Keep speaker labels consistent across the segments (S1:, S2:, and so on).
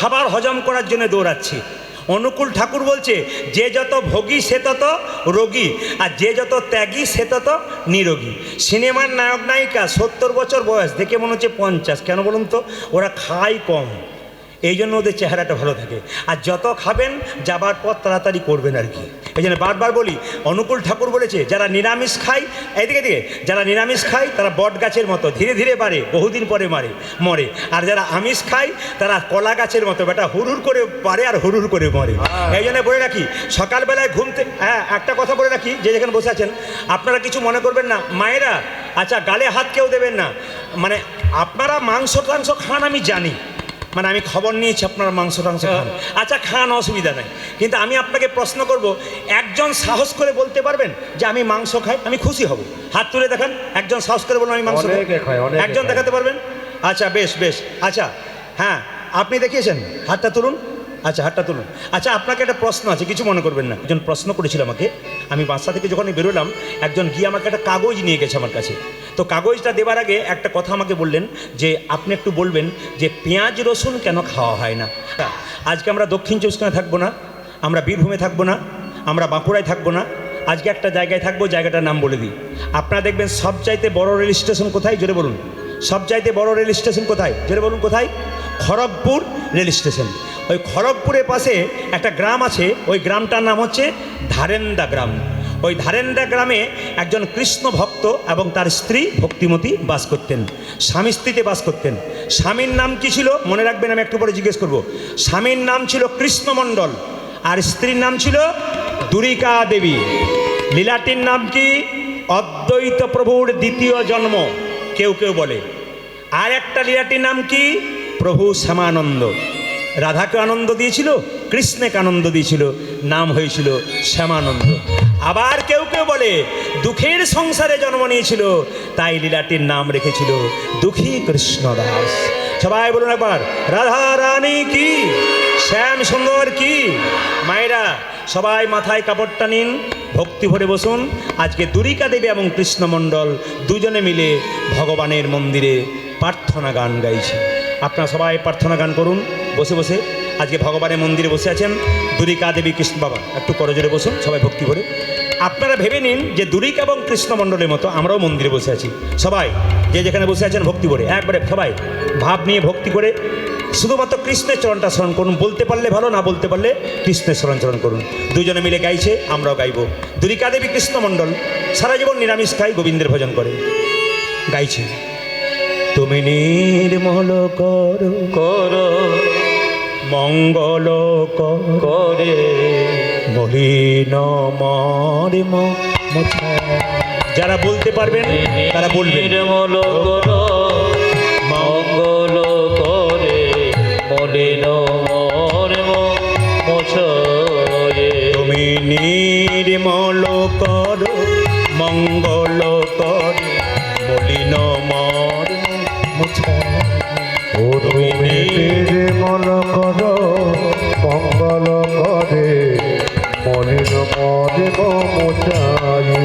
S1: খাবার হজম করার জন্য দৌড়াচ্ছি। অনুকূল ঠাকুর বলছে, যে যত ভোগী সে তত রোগী, আর যে যত ত্যাগী সে তত নিরোগী। সিনেমার নায়ক নায়িকা 70 বছর বয়স, দেখে মনে হচ্ছে 50। কেন বলুন তো? ওরা খায় কম, এই জন্য ওদের চেহারাটা ভালো থাকে। আর যত খাবেন যাবার পর তাড়াতাড়ি করবেন আর কি। এই জন্য বারবার বলি, অনুকূল ঠাকুর বলেছে, যারা নিরামিষ খায়, এদিকে দিকে যারা নিরামিষ খায় তারা বট গাছের মতো ধীরে ধীরে বাড়ে, বহুদিন পরে মরে। আর যারা আমিষ খায় তারা কলা গাছের মতো, বেটা হুড়হুড় করে বাড়ে আর হুড়হুড় করে মরে। এই জন্য বলে রাখি, সকালবেলায় ঘুমতে, একটা কথা বলে রাখি, যে যেখানে বসে আছেন আপনারা কিছু মনে করবেন না, মায়েরা আচ্ছা গালে হাত কেউ দেবেন না। মানে আপনারা মাংস টাংস খান আমি জানি, মানে আমি খবর নিয়েছি আপনারা মাংস টাংস খান, আচ্ছা খান, অসুবিধা নাই। কিন্তু আমি আপনাকে প্রশ্ন করব, একজন সাহস করে বলতে পারবেন যে আমি মাংস খাই? আমি খুশি হব। হাত তুলে দেখান, একজন সাহস করে বলুন আমি মাংস খাই। একজন দেখাতে পারবেন? আচ্ছা বেশ বেশ, আচ্ছা হ্যাঁ আপনি দেখিয়েছেন, হাতটা তুলুন। আচ্ছা হাতটা তুলুন। আচ্ছা আপনাকে একটা প্রশ্ন আছে, কিছু মনে করবেন না। একজন প্রশ্ন করেছিল আমাকে, আমি বাসা থেকে যখন বেরোলাম, একজন গিয়ে আমাকে একটা কাগজ নিয়ে গেছে আমার কাছে। তো কাগজটা দেওয়ার আগে একটা কথা আমাকে বললেন যে আপনি একটু বলবেন যে পেঁয়াজ রসুন কেন খাওয়া হয় না। আজকে আমরা দক্ষিণ চব্বিশ পরগনায় থাকবো না, আমরা বীরভূমে থাকবো না, আমরা বাঁকুড়ায় থাকবো না, আজকে একটা জায়গায় থাকবো, জায়গাটার নাম বলে দিই। আপনারা দেখবেন সবচাইতে বড় রেল স্টেশন কোথায়, জোরে বলুন। সবচাইতে বড় রেল স্টেশন কোথায়, জোরে বলুন কোথায়? Kharagpur rail station. ওই খড়গপুরের পাশে একটা গ্রাম আছে, ওই গ্রামটার নাম হচ্ছে ধারেন্দা গ্রাম। ওই ধারেন্দা গ্রামে একজন কৃষ্ণ ভক্ত এবং তার স্ত্রী ভক্তিমতী বাস করতেন, স্বামী স্ত্রীতে বাস করতেন। স্বামীর নাম কি ছিল মনে রাখবেন, আমি একটু পরে জিজ্ঞেস করব। স্বামীর নাম ছিল কৃষ্ণমণ্ডল আর স্ত্রীর নাম ছিল দুরিকা দেবী। লীলাটির নাম কি? অদ্বৈত প্রভুর দ্বিতীয় জন্ম কেউ কেউ বলে। আর একটা লীলাটির নাম কি? প্রভু শ্যামানন্দ। রাধাকে আনন্দ দিয়েছিল, কৃষ্ণকে আনন্দ দিয়েছিল, নাম হয়েছিল শ্যামানন্দ। আবার কেউ কেউ বলে দুঃখের সংসারে জন্ম নিয়েছিল, তাই লীলাটির নাম রেখেছিল দুঃখী কৃষ্ণদাস। সবাই বলুন একবার রাধা রানী কি, শ্যাম সুন্দর কি। মায়েরা সবাই মাথায় কাপড়টা নিন, ভক্তি ভরে বসুন। আজকে দুরিকা দেবী এবং কৃষ্ণমণ্ডল দুজনে মিলে ভগবানের মন্দিরে প্রার্থনা গান গাইছে। আপনারা সবাই প্রার্থনা গান করুন বসে বসে। আজকে ভগবানের মন্দিরে বসে আছেন দুরিকা দেবী কৃষ্ণ। বাবা একটু করজোরে বসুন, সবাই ভক্তি করে। আপনারা ভেবে নিন যে দুরিকা এবং কৃষ্ণমণ্ডলের মতো আমরাও মন্দিরে বসে আছি। সবাই যে যেখানে বসে আছেন ভক্তি করে, একবারে সবাই ভাব নিয়ে ভক্তি করে শুধুমাত্র কৃষ্ণের চরণটা স্মরণ করুন। বলতে পারলে ভালো, না বলতে পারলে কৃষ্ণের চরণ করুন। দুজনে মিলে গাইছে, আমরাও গাইব। দুরিকা দেবী কৃষ্ণমণ্ডল সারা জীবন নিরামিষ খায়, গোবিন্দের ভজন করে, গাইছে। তুমি নির্মল করো মঙ্গল করে মলিন মর্ম। যারা বলতে পারবেন তারা বলবেন।
S2: নির্মল করো মঙ্গল করে মলিন মর্ম মোছয়ে।
S1: তুমি নির্মল করো মঙ্গল করে মলিন মর্ম মোছায়।
S3: তুমি নির্মল করো মঙ্গল করে মলিন মর্ম মোছায়ে।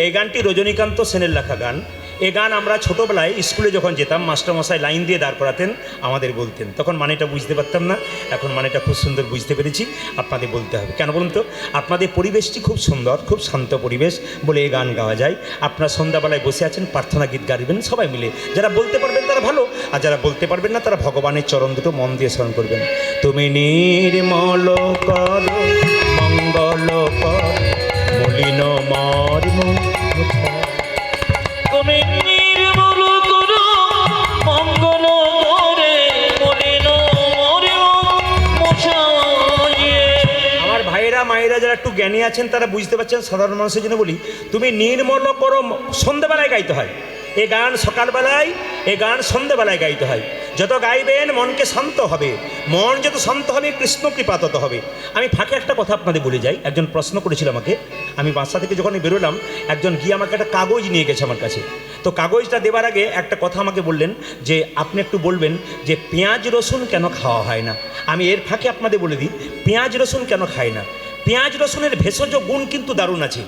S1: এই গানটি রজনীকান্ত সেনের লেখা গান। এই গান আমরা ছোটোবেলায় স্কুলে যখন যেতাম, মাস্টারমশাই লাইন দিয়ে দাঁড় করাতেন, আমাদের বলতেন। তখন মানেটা বুঝতে পারতাম না, এখন মানেটা খুব সুন্দর বুঝতে পেরেছি। আপনাদের বলতে হবে কেন বলুন তো? আপনাদের পরিবেশটি খুব সুন্দর, খুব শান্ত পরিবেশ বলে এই গান গাওয়া যায়। আপনারা সন্ধ্যাবেলায় বসে আছেন, প্রার্থনা গীত গাইবেন সবাই মিলে। যারা বলতে পারবেন তারা ভালো, আর যারা বলতে পারবেন না তারা ভগবানের চরণ দুটো মন দিয়ে স্মরণ করবেন। তুমি নির্মল করো মঙ্গল কর মলিন মর্ম।
S2: তুমি নির্মল করো মঙ্গল করে মলিন মর্ম মোছায়ে।
S1: আমার ভাইয়েরা মায়েরা যারা একটু জ্ঞানী আছেন তারা বুঝতে পারছেন, সাধারণ মানুষের জন্য বলি, তুমি নির্মল করো সন্ধ্যাবেলায় গাইতে হয় এ গান, সকালবেলায় এ গান, সন্ধ্যাবেলায় গাইতে হয়। যত গাইবেন মনকে শান্ত হবে, মন যত শান্ত হবে কৃষ্ণ কৃপা তত হবে। আমি ফাঁকে একটা কথা আপনাদের বলে যাই। একজন প্রশ্ন করেছিল আমাকে, আমি বাসা থেকে যখন বেরোলাম, একজন গিয়ে আমাকে একটা কাগজ নিয়ে গেছে আমার কাছে। তো কাগজটা দেওয়ার আগে একটা কথা আমাকে বললেন যে আপনি একটু বলবেন যে পেঁয়াজ রসুন কেন খাওয়া হয় না। আমি এর ফাঁকে আপনাদের বলে দিই, পেঁয়াজ রসুন কেন খায় না। পেঁয়াজ রসুনের ভেষজ গুণ কিন্তু দারুণ আছে,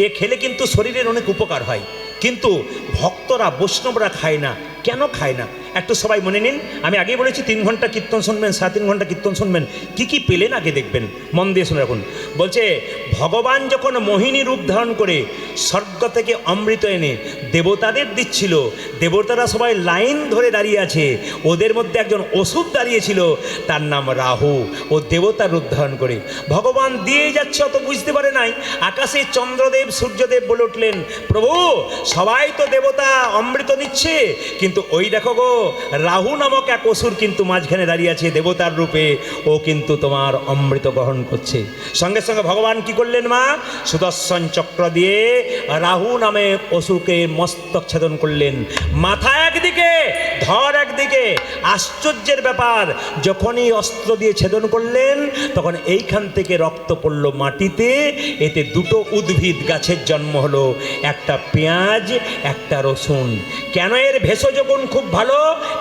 S1: এ খেলে কিন্তু শরীরের অনেক উপকার হয়। কিন্তু ভক্তরা বৈষ্ণবরা খায় না। কেন খায় না? একটু সবাই মনে নিন। আমি আগেই বলেছি 3 ঘন্টা কীর্তন শুনবেন, 3.5 ঘন্টা কীর্তন শুনবেন। কি কি পেলেন আগে দেখবেন, মন দিয়ে শুনে রাখুন। বলছে ভগবান যখন মোহিনী রূপ ধারণ করে স্বর্গ থেকে অমৃত এনে দেবতাদের দিচ্ছিল, দেবতারা সবাই লাইন ধরে দাঁড়িয়ে আছে, ওদের মধ্যে একজন অসুর দাঁড়িয়েছিল, তার নাম রাহু। ও দেবতার রূপ ধারণ করে ভগবান দিয়ে যাচ্ছে, অত বুঝতে পারে নাই। আকাশে চন্দ্রদেব সূর্যদেব বলে উঠলেন, প্রভু সবাই তো দেবতা অমৃত নিচ্ছে, কিন্তু ওই দেখো গো রাহু নামক এক অসুর কিন্তু মাঝখানে দাঁড়িয়ে আছে দেবতার রূপে, ও কিন্তু তোমার অমৃত গ্রহণ করছে। সঙ্গে সঙ্গে ভগবান কি করলেন মা, সুদর্শন চক্র দিয়ে রাহু নামে অসুরকে মস্তক ছেদন করলেন, মাথা একদিকে ধর একদিকে। আশ্চর্যের ব্যাপার, যখনই অস্ত্র দিয়ে ছেদন করলেন তখন এইখান থেকে রক্ত পড়ল মাটিতে। এতে দুটো উদ্ভিদ গাছের জন্ম হলো, একটা পেঁয়াজ একটা রসুন। কেন এর ভেষজ গুণ খুব ভালো,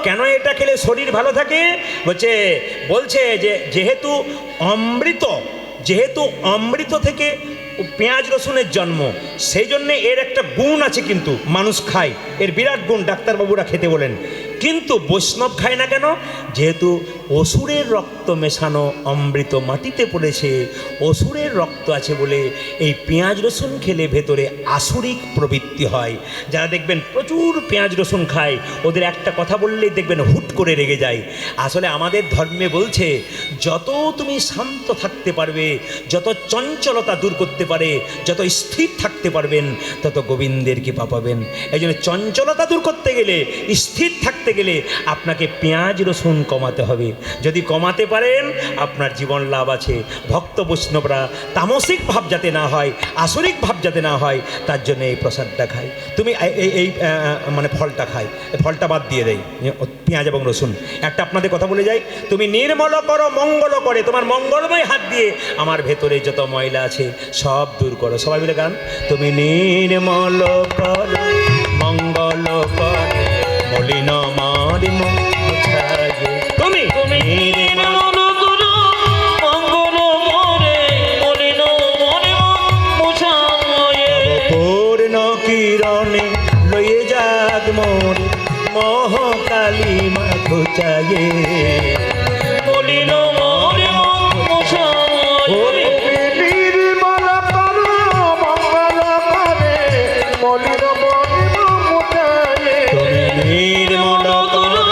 S1: কেন এটা খেলে শরীর ভালো থাকে? বলছে যে যেহেতু অমৃত থেকে পেঁয়াজ রসুনের জন্ম, সেই জন্যে এর একটা গুণ আছে, কিন্তু মানুষ খায়, এর বিরাট গুণ, ডাক্তারবাবুরা খেতে বলেন। কিন্তু বৈষ্ণব খায় না কেন? যেহেতু অসুরের রক্ত মেশানো অমৃত মাটিতে পড়েছে, অসুরের রক্ত আছে বলে এই পেঁয়াজ রসুন খেলে ভেতরে আসুরিক প্রবৃত্তি হয়। যারা দেখবেন প্রচুর পেঁয়াজ রসুন খায়, ওদের একটা কথা বললেই দেখবেন হুট করে রেগে যায়। আসলে আমাদের ধর্মে বলছে যত তুমি শান্ত থাকতে পারবে, যত চঞ্চলতা দূর করতে পারে, যত স্থির থাকতে পারবেন, তত গোবিন্দের কৃপা পাবেন। এই জন্য চঞ্চলতা দূর করতে গেলে, স্থির থাকতে গেলে আপনাকে পেঁয়াজ রসুন কমাতে হবে। যদি কমাতে পারেন আপনার জীবন লাভ আছে। ভক্ত বৈষ্ণবরা তামসিক ভাব যাতে না হয়, আসরিক ভাব যাতে না হয়, তার জন্য এই প্রসাদটা খায়। তুমি এই মানে ফলটা খায়, ফলটা বাদ দিয়ে দেয়, পেঁয়াজ এবং রসুন। একটা আপনাদের কথা বলে যাই, তুমি নির্মল করো মঙ্গল করে, তোমার মঙ্গলময় হাত দিয়ে আমার ভেতরে যত ময়লা আছে সব দূর করো। সবাই মিলে গান, তুমি নির্মল করো মঙ্গল করে, মলিন মার তুমি
S2: নির্মল করো মঙ্গল করে, মলিন মনে মুছায়ে।
S1: পূর্ণ কিরণে লয়ে যাক মোর মহাকালী মা ঘুচায়ে,
S2: মলিন মনে মুছায়ে।
S3: নির্মল করো মঙ্গল করে, মলিন মনে মুছায়ে।
S1: তুমি নির্মল করো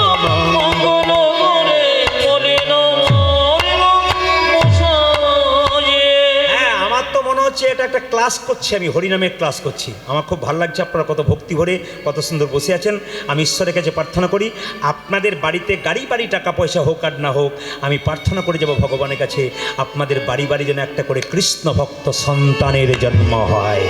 S2: মঙ্গল করে, মলিন মনে মুছায়ে।
S1: হ্যাঁ, আমার তো মনে হচ্ছে এটা একটা ক্লাস করছি, আমি হরিনামের ক্লাস করছি। আমার খুব ভালো লাগছে, আপনারা কত ভক্তি ভরে কত সুন্দর বসে আছেন। আমি ঈশ্বরের কাছে প্রার্থনা করি আপনাদের বাড়িতে গাড়ি বাড়ি টাকা পয়সা হোক আর না হোক, আমি প্রার্থনা করে যাব ভগবানের কাছে আপনাদের বাড়ি বাড়ি যেন একটা করে কৃষ্ণ ভক্ত সন্তানের জন্ম হয়।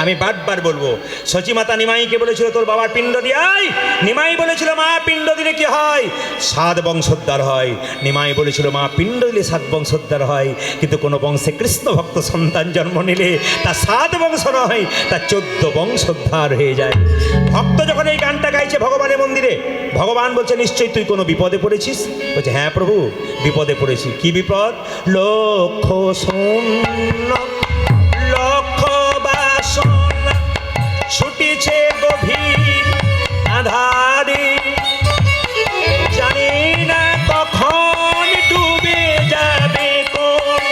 S1: আমি বারবার বলবো, সচিমাতা নিমাইকে বলেছিল তোর বাবার পিণ্ড দিয়ে আয়। নিমাই বলেছিল মা পিণ্ড দিলে কি হয়? 7 বংশোদ্ধার হয়। নিমাই বলেছিল মা পিণ্ড দিলে 7 বংশোদ্ধার হয়, কিন্তু কোনো বংশে কৃষ্ণ ভক্ত সন্তান জন্ম নিলে তা 7 বংশ নয়, তা 14 বংশোদ্ধার হয়ে যায়। ভক্ত যখন এই গানটা গাইছে ভগবানের মন্দিরে, ভগবান বলছে নিশ্চয়ই তুই কোনো বিপদে পড়েছিস। বলছে হ্যাঁ প্রভু, বিপদে পড়েছি। কি বিপদ? লক্ষ শূন্য লক্ষ বাসনা ছুটিছে গভীর আধারে, জানি না কখন ডুবে যাবে কোন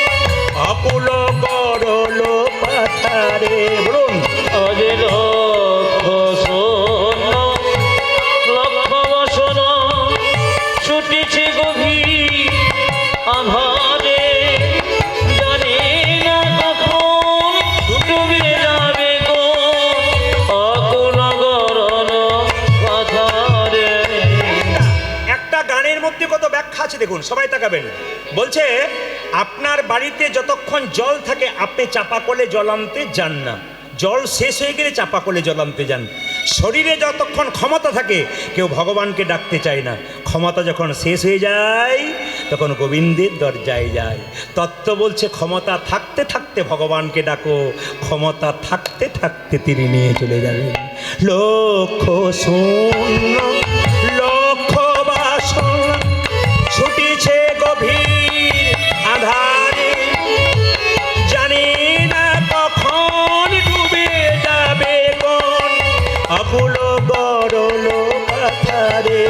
S1: অকুল গরল পাথারে। বলুন,
S2: আজ লক্ষ শূন্য লক্ষ বাসনা ছুটিছে গভীর আধারে, জানি না কখন ডুবে যাবে গো অকুল গরল পাথারে।
S1: একটা গানের মধ্যে কত ব্যাখ্যা আছে দেখুন, সবাই তাকাবেন। বলছে আপনার বাড়িতে যতক্ষণ জল থাকে আপনি চাপা কলে জল আনতে যান না, জল শেষ হয়ে গেলে চাপা কলে জল আনতে যান। শরীরে যতক্ষণ ক্ষমতা থাকে কেউ ভগবানকে ডাকতে চায় না, ক্ষমতা যখন শেষ হয়ে যায় তখন গোবিন্দের দরজায় যায়। তত্ত্ব বলছে ক্ষমতা থাকতে থাকতে ভগবানকে ডাকো, ক্ষমতা থাকতে থাকতে তিনি নিয়ে চলে যাবেন। লক্ষ শূন্য লক্ষ বাসনা ছুটিছে গভীর আধারে, জানি না কখন ডুবে যাবে কোন অকুল গরল পাথারে।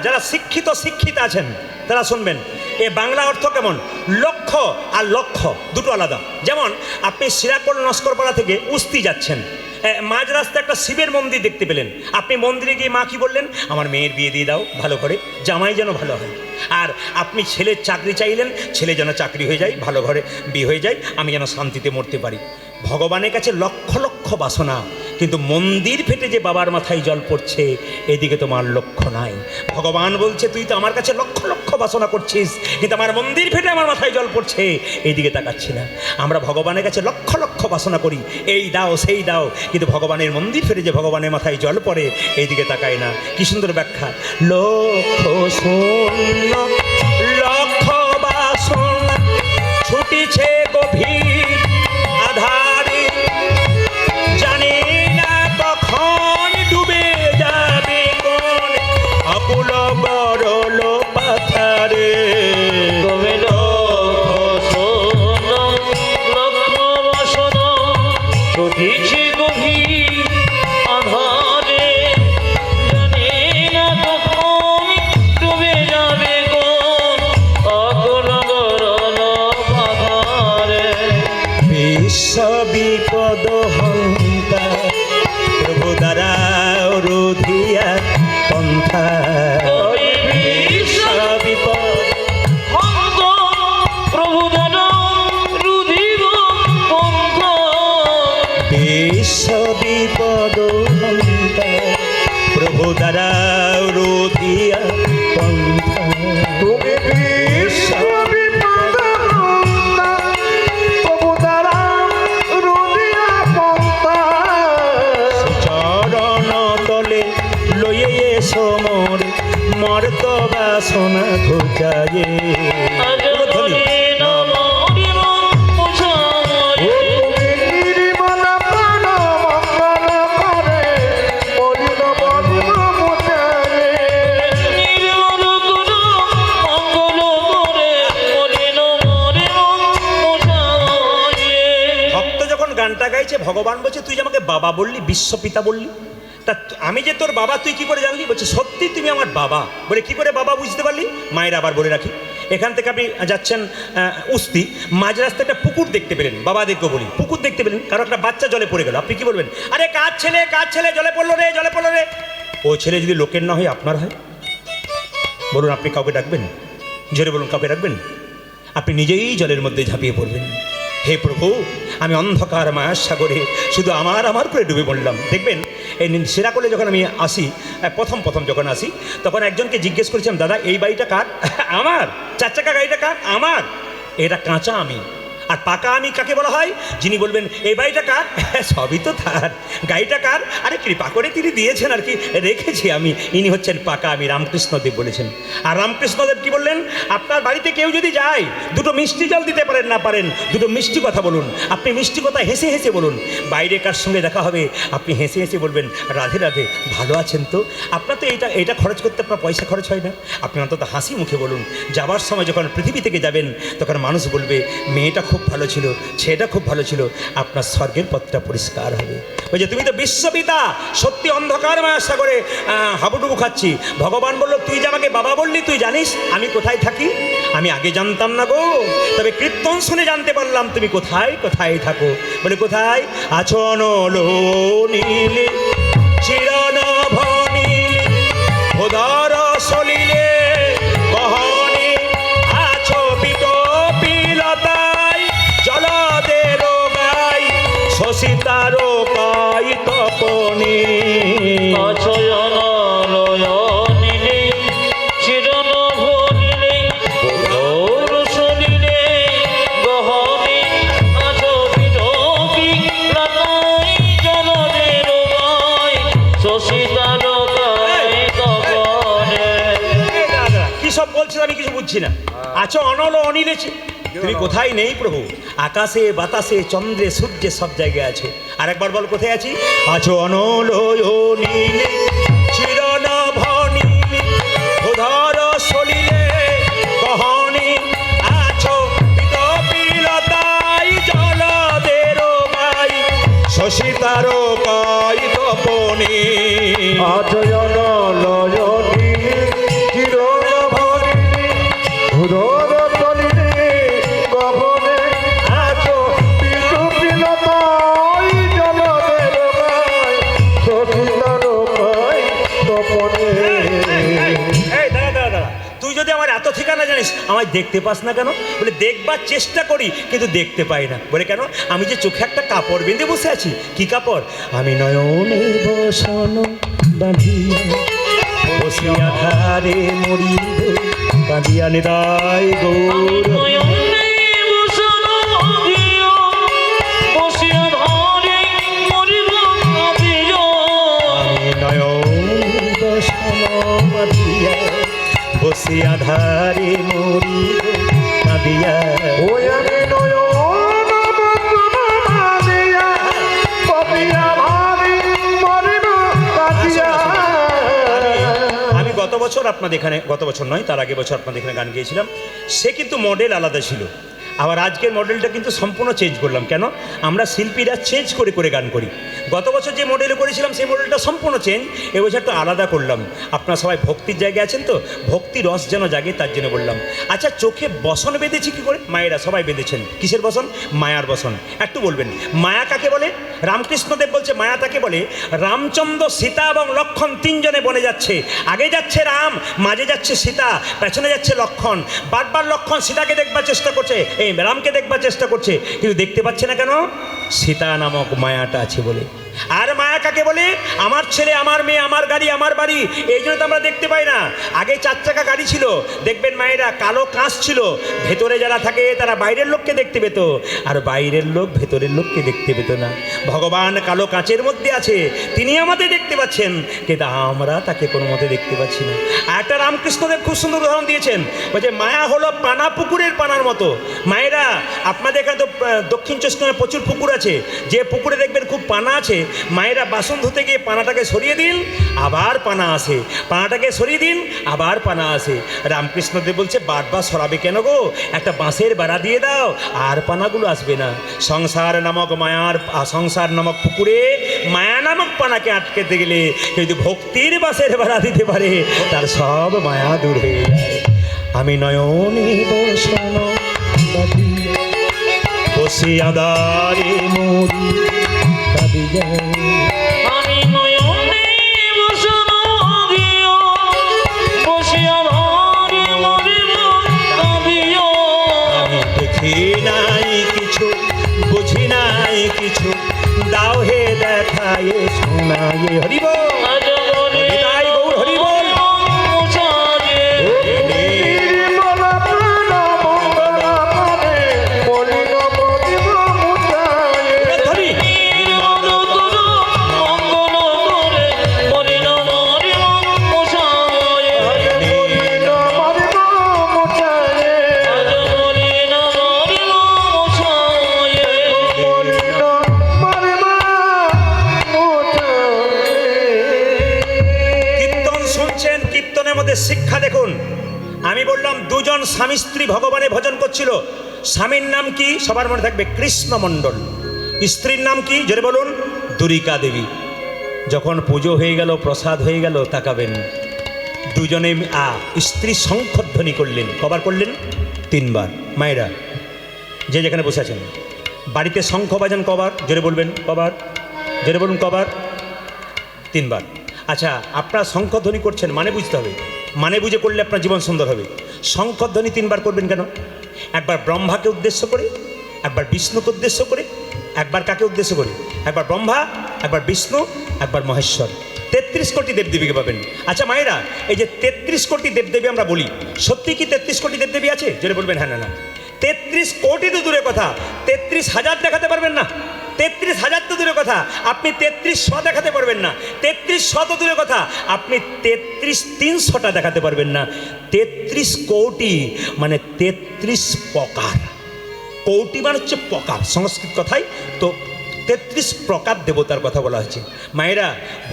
S1: যারা শিক্ষিত আছেন তারা শুনবেন। এ বাংলা অর্থ কেমন? লক্ষ্য আর লক্ষ্য দুটো আলাদা। যেমন আপনি সিরাকোল নস্করপাড়া থেকে উস্তি যাচ্ছেন, মাঝ রাস্তায় একটা শিবের মন্দির দেখতে পেলেন, আপনি মন্দিরে গিয়ে মা কি বললেন? আমার মেয়ের বিয়ে দিয়ে দাও ভালো করে, জামাই যেন ভালো হয়। আর আপনি ছেলের চাকরি চাইলেন, ছেলে যেন চাকরি হয়ে যায়, ভালো ঘরে বিয়ে হয়ে যায়, আমি যেন শান্তিতে মরতে পারি। ভগবানের কাছে লক্ষ লক্ষ বাসনা, কিন্তু মন্দির ফেটে যে বাবার মাথায় জল পড়ছে এদিকে তোমার লক্ষ্য নাই। ভগবান বলছে তুই তো আমার কাছে লক্ষ লক্ষ বাসনা করছিস, কিন্তু আমার মন্দির ফেটে আমার মাথায় জল পড়ছে এইদিকে তাকাচ্ছি না। আমরা ভগবানের কাছে লক্ষ লক্ষ বাসনা করি, এই দাও সেই দাও, কিন্তু ভগবানের মন্দির ফেটে যে ভগবানের মাথায় জল পড়ে এইদিকে তাকায় না। কি সুন্দর ব্যাখ্যা! লক্ষ শূন্য লক্ষ বাসনা ছুটিছে গভীর আধারে, জানে না কখন ডুবে যাবে কোন অকুল বরল পাথারে।
S2: তবে লক্ষ শূন্য লক্ষ বাসনা ছুটিছে গভীর আধারে, জানে না কখন ডুবে যাবে কোন অকুল বরল পাথারে।
S1: বিশ্ব বিপদ হন্তা প্রভু দ্বারা রুধিয়া পন্থা। বিশ্ব বিপদ
S2: হন্ত প্রভু যেন রুধিব পন্থা।
S1: বিশ্ব বিপদ হন্তা প্রভু দ্বারা রুধিয়া পন্থা।
S3: তুমি বিশ্ব বিপদ হন্তা, প্রভু দ্বারা রুধিয়া পন্থা।
S1: চরণ তলে লয়ে এসো মোর মর্ত বাসনা খোঁজায়ে।
S2: আজরে নমরিব মুছামরে।
S3: তুমি নির্মল প্রাণ মঙ্গল করে, মলিন বদন মুছায়ে।
S2: নির্মল গুণ মঙ্গল করে মলিন মরিব মুছামরে।
S1: ভক্ত যখন গানটা গাইছে ভগবান বলছে তুই যে আমাকে বাবা বললি, বিশ্বপিতা বললি, তা আমি যে তোর বাবা তুই কি করে জানলি? বলছে সত্যি তুমি আমার বাবা। বলে কি করে বাবা বুঝতে পারলি? মায়ের আবার বলে রাখি, এখান থেকে আপনি যাচ্ছেন উস্তি, মাঝ রাস্তায় একটা পুকুর দেখতে পেলেন, বাবা দেখবো বলি পুকুর দেখতে পেলেন, কারো একটা বাচ্চা জলে পড়ে গেল, আপনি কি বলবেন? আরে কার ছেলে জলে পড়লো রে, জলে পড়লো রে। ও ছেলে যদি লোকের না হয় আপনার হয়, বলুন আপনি কাউকে ডাকবেন? জোরে বলুন, কাউকে ডাকবেন? আপনি নিজেই জলের মধ্যে ঝাঁপিয়ে পড়বেন। হে প্রভু, আমি অন্ধকার মায়ার সাগরে শুধু আমার করে ডুবে পড়লাম। দেখবেন এই সিরাকোলে যখন আমি আসি, প্রথম যখন আসি, তখন একজনকে জিজ্ঞেস করেছিলাম, দাদা এই বাড়িটা কার? আমার। 4 চাকা গাড়িটা কার? আমার। এটা কাঁচা আমি, আর পাকা আমি কাকে বলা হয়? যিনি বলবেন এই বাড়িটা কার, সবই তো তার। গাড়িটা কার? আরে কৃপা করে তিনি দিয়েছেন আর কি, রেখেছি আমি। ইনি হচ্ছেন পাকা আমি, রামকৃষ্ণদেব বলেছেন। আর রামকৃষ্ণদেব কি বললেন? আপনার বাড়িতে কেউ যদি যায়, দুটো মিষ্টি জল দিতে পারেন না পারেন, দুটো মিষ্টি কথা বলুন। আপনি মিষ্টি কথা হেসে হেসে বলুন। বাইরে কার সঙ্গে দেখা হবে, আপনি হেসে হেসে বলবেন রাধে রাধে, ভালো আছেন তো? আপনার তো এটা খরচ করতে আপনার পয়সা খরচ হয় না, আপনি অন্তত হাসি মুখে বলুন। যাবার সময় যখন পৃথিবী থেকে যাবেন, তখন মানুষ বলবে মেয়েটা খুব ভালো ছিল, ছেলেটা খুব ভালো ছিল, আপনার স্বর্গের পথটা পরিষ্কার হবে। ওই যে তুমি তো বিশ্বপিতা, সত্যি অন্ধকার মায়ার সাগরে হাবুডুবু খাচ্ছি। ভগবান বলল তুই যে আমাকে বাবা বললি, তুই জানিস আমি কোথায় থাকি? আমি আগে জানতাম না গো, তবে কীর্তন শুনে জানতে পারলাম তুমি কোথায় থাকো। বলে কোথায়? আছো অনল নীলে চিরনভ নীলে উদর সলিলে কহনে আছো পিতপিলতায় জলদের গাই শশিতার কাই তপনে।
S2: অচয়ন লয়নিলে চিরনভ নীলে উদর সলিলে গহনে আছো পিতপিলতায় জলদের গাই শশিতার কাই তপনে।
S1: কি সব বলছিস আমি কিছু বুঝছি না। আছো অনল অনিলে, তুমি কোথায় নেই প্রভু? আকাশে বাতাসে চন্দ্রে সূর্যে সব জায়গায় আছে। আর একবার বল কোথায় আছি? আছো অনল নীলে চিরনভ নীলে উদর সলিলে গহনে আছো পিতপিলতায় জলদের গাই শশিতার কাই তপনে।
S3: আজয়ন লয়নি
S1: আমায় দেখতে পাস না কেন? বলে দেখবার চেষ্টা করি কিন্তু দেখতে পাই না। বলে কেন? আমি যে চোখে একটা কাপড় বেঁধে বসে আছি। কি কাপড়? আমি নয়নে বসন বাঁধিয়া বসিয়া ধারে মরিব কাঁদিয়া নিতাই গৌর।
S2: নয়নে বসনো দিও, বসিয়া ধারে মরিব কাঁদিয়া।
S1: আমি নয়ন বসন বাঁধিয়া বসিয়া ধারে মরিব কাঁদিয়া।
S3: ওই আমি নয়ন বসনা দিয়া কবিয়া ভাবি মরিব কাঁদিয়া।
S1: আমি গত বছর আপনাদের এখানে, গত বছর নয় তার আগে বছর আপনাদের এখানে গান গিয়েছিলাম। সে কিন্তু মডেল আলাদা ছিল। আবার আজকের মডেলটা কিন্তু সম্পূর্ণ চেঞ্জ করলাম। কেন? আমরা শিল্পীরা চেঞ্জ করে করে গান করি। গত বছর যে মডেলে করেছিলাম সেই মডেলটা সম্পূর্ণ চেঞ্জ, এবছর একটু আলাদা করলাম। আপনারা সবাই ভক্তির জায়গায় আছেন তো, ভক্তি রস যেন জাগে তার জন্য বললাম। আচ্ছা, চোখে বসন বেঁধেছি কী করে? মায়েরা সবাই বেঁধেছেন। কিসের বসন? মায়ার বসন। একটু বলবেন মায়া কাকে বলে? রামকৃষ্ণদেব বলছে মায়া তাকে বলে, রামচন্দ্র, সীতা এবং লক্ষ্মণ তিনজনে বনে যাচ্ছে। আগে যাচ্ছে রাম, মাঝে যাচ্ছে সীতা, পেছনে যাচ্ছে লক্ষ্মণ। বারবার লক্ষ্মণ সীতাকে দেখবার চেষ্টা করছে, এই রামকে দেখবার চেষ্টা করছে, কিন্তু দেখতে পাচ্ছে না কেন? সীতা নামক মায়াটা আছে বলে। আর মায়া কাকে বলে? আমার ছেলে, আমার মেয়ে, আমার গাড়ি, আমার বাড়ি, এই জন্য তো আমরা দেখতে পাই না। আগে 4 চাকা গাড়ি ছিল, দেখবেন মায়েরা কালো কাঁচ ছিল, ভেতরে যারা থাকে তারা বাইরের লোককে দেখতে পেত, আর বাইরের লোক ভেতরের লোককে দেখতে পেত না। ভগবান কালো কাঁচের মধ্যে আছে, তিনি আমাদের দেখতে পাচ্ছেন, কিন্তু আমরা তাকে কোনো মতে দেখতে পাচ্ছি না। আর একটা রামকৃষ্ণদেব খুব সুন্দর উদাহরণ দিয়েছেন, বলছে মায়া হলো পানা পুকুরের পানার মতো। মায়েরা, আপনাদের এখানে তো দক্ষিণ চব্বিশ পরগনায় প্রচুর পুকুর আছে, যে পুকুরে দেখবেন খুব পানা আছে, মায়েরা বাসন ধুতে গিয়ে পানাটাকে সরিয়ে দিন, আবার পানা আসে, পানাটাকে সরিয়ে দিন, আবার পানা আসে। রামকৃষ্ণদেব বলছে বারবার সরাবে কেন গো? একটা বাঁশের বেড়া দিয়ে দাও, আর পানাগুলো আসবে না। সংসার নামক মায়ার, সংসার নামক পুকুরে মায়া নামক পানাকে আটকেতে গেলে যদি ভক্তির বাঁশের বেড়া দিতে পারে, তার সব মায়া দূর হয়ে যায়। আমি নয়নে বসন বাঁধিয়া বসিয়া ধারে মরি কাঁদিয়া।
S2: আমি নয়নে বসনো দিও, বসিয়া ধারে মরিব কাঁদিয়া।
S1: আমি দেখি নাই কিছু, বুঝি নাই কিছু, দাও হে দেখায়ে শোনায়ে। হরিব
S2: আজ বলে
S1: নিতাই গৌর, হরি বল।
S2: মুছায়ে।
S3: নির্মলা প্রাণ মঙ্গল করে মলিন মরিব মুছায়ে।
S1: ধরি
S2: নির্মল তরু মঙ্গল করে মলিন মরিব মুছায়ে।
S3: মলিন মরিব মুছায়ে।
S2: আজ মলিন মরিব মুছায়ে।
S3: মলিন মরিব মুছায়ে।
S1: কীর্তন শুনছেন, কীর্তনের মধ্যে শিক্ষা দেখুন। আমি বললাম দুজন স্বামী স্ত্রী ভগবানের ভজন করছিল। স্বামীর নাম কি? সবার মনে থাকবে, কৃষ্ণমণ্ডল। স্ত্রীর নাম কি? জোরে বলুন, দুরিকা দেবী। যখন পুজো হয়ে গেল, প্রসাদ হয়ে গেল, তাকাবেন দুজনে স্ত্রী শঙ্খধ্বনি করলেন। কবার করলেন? 3 বার। মায়েরা যে যেখানে বসে আছেন, বাড়িতে শঙ্খ বাজান কবার? জোরে বলবেন কবার? জোরে বলুন কবার? 3 বার। আচ্ছা, আপনারা শঙ্খধ্বনি করছেন, মানে বুঝতে হবে, মানে বুঝে করলে আপনার জীবন সুন্দর হবে। শঙ্খধ্বনি 3 বার করবেন কেন? একবার ব্রহ্মাকে উদ্দেশ্য করে, একবার বিষ্ণুকে উদ্দেশ্য করে, একবার কাকে উদ্দেশ্য করে? একবার ব্রহ্মা, একবার বিষ্ণু, একবার মহেশ্বর। 33 কোটি দেবদেবীকে পাবেন। আচ্ছা মায়েরা, এই যে 33 কোটি দেবদেবী আমরা বলি, সত্যি কি 33 কোটি দেবদেবী আছে? জোরে বলবেন হ্যাঁ না না। 33 কোটি তো দূরের কথা, 33,000 দেখাতে পারবেন না। 33,000 তো দূরের কথা, আপনি 3300 দেখাতে পারবেন না। 3300 তো দূরের কথা, আপনি 33,300টা দেখাতে পারবেন না। 33 কোটি মানে 33 প্রকার। কৌটি মানে হচ্ছে প্রকার, সংস্কৃত কথায় তো 33 প্রকার দেবতার কথা বলা হয়েছে। মায়েরা,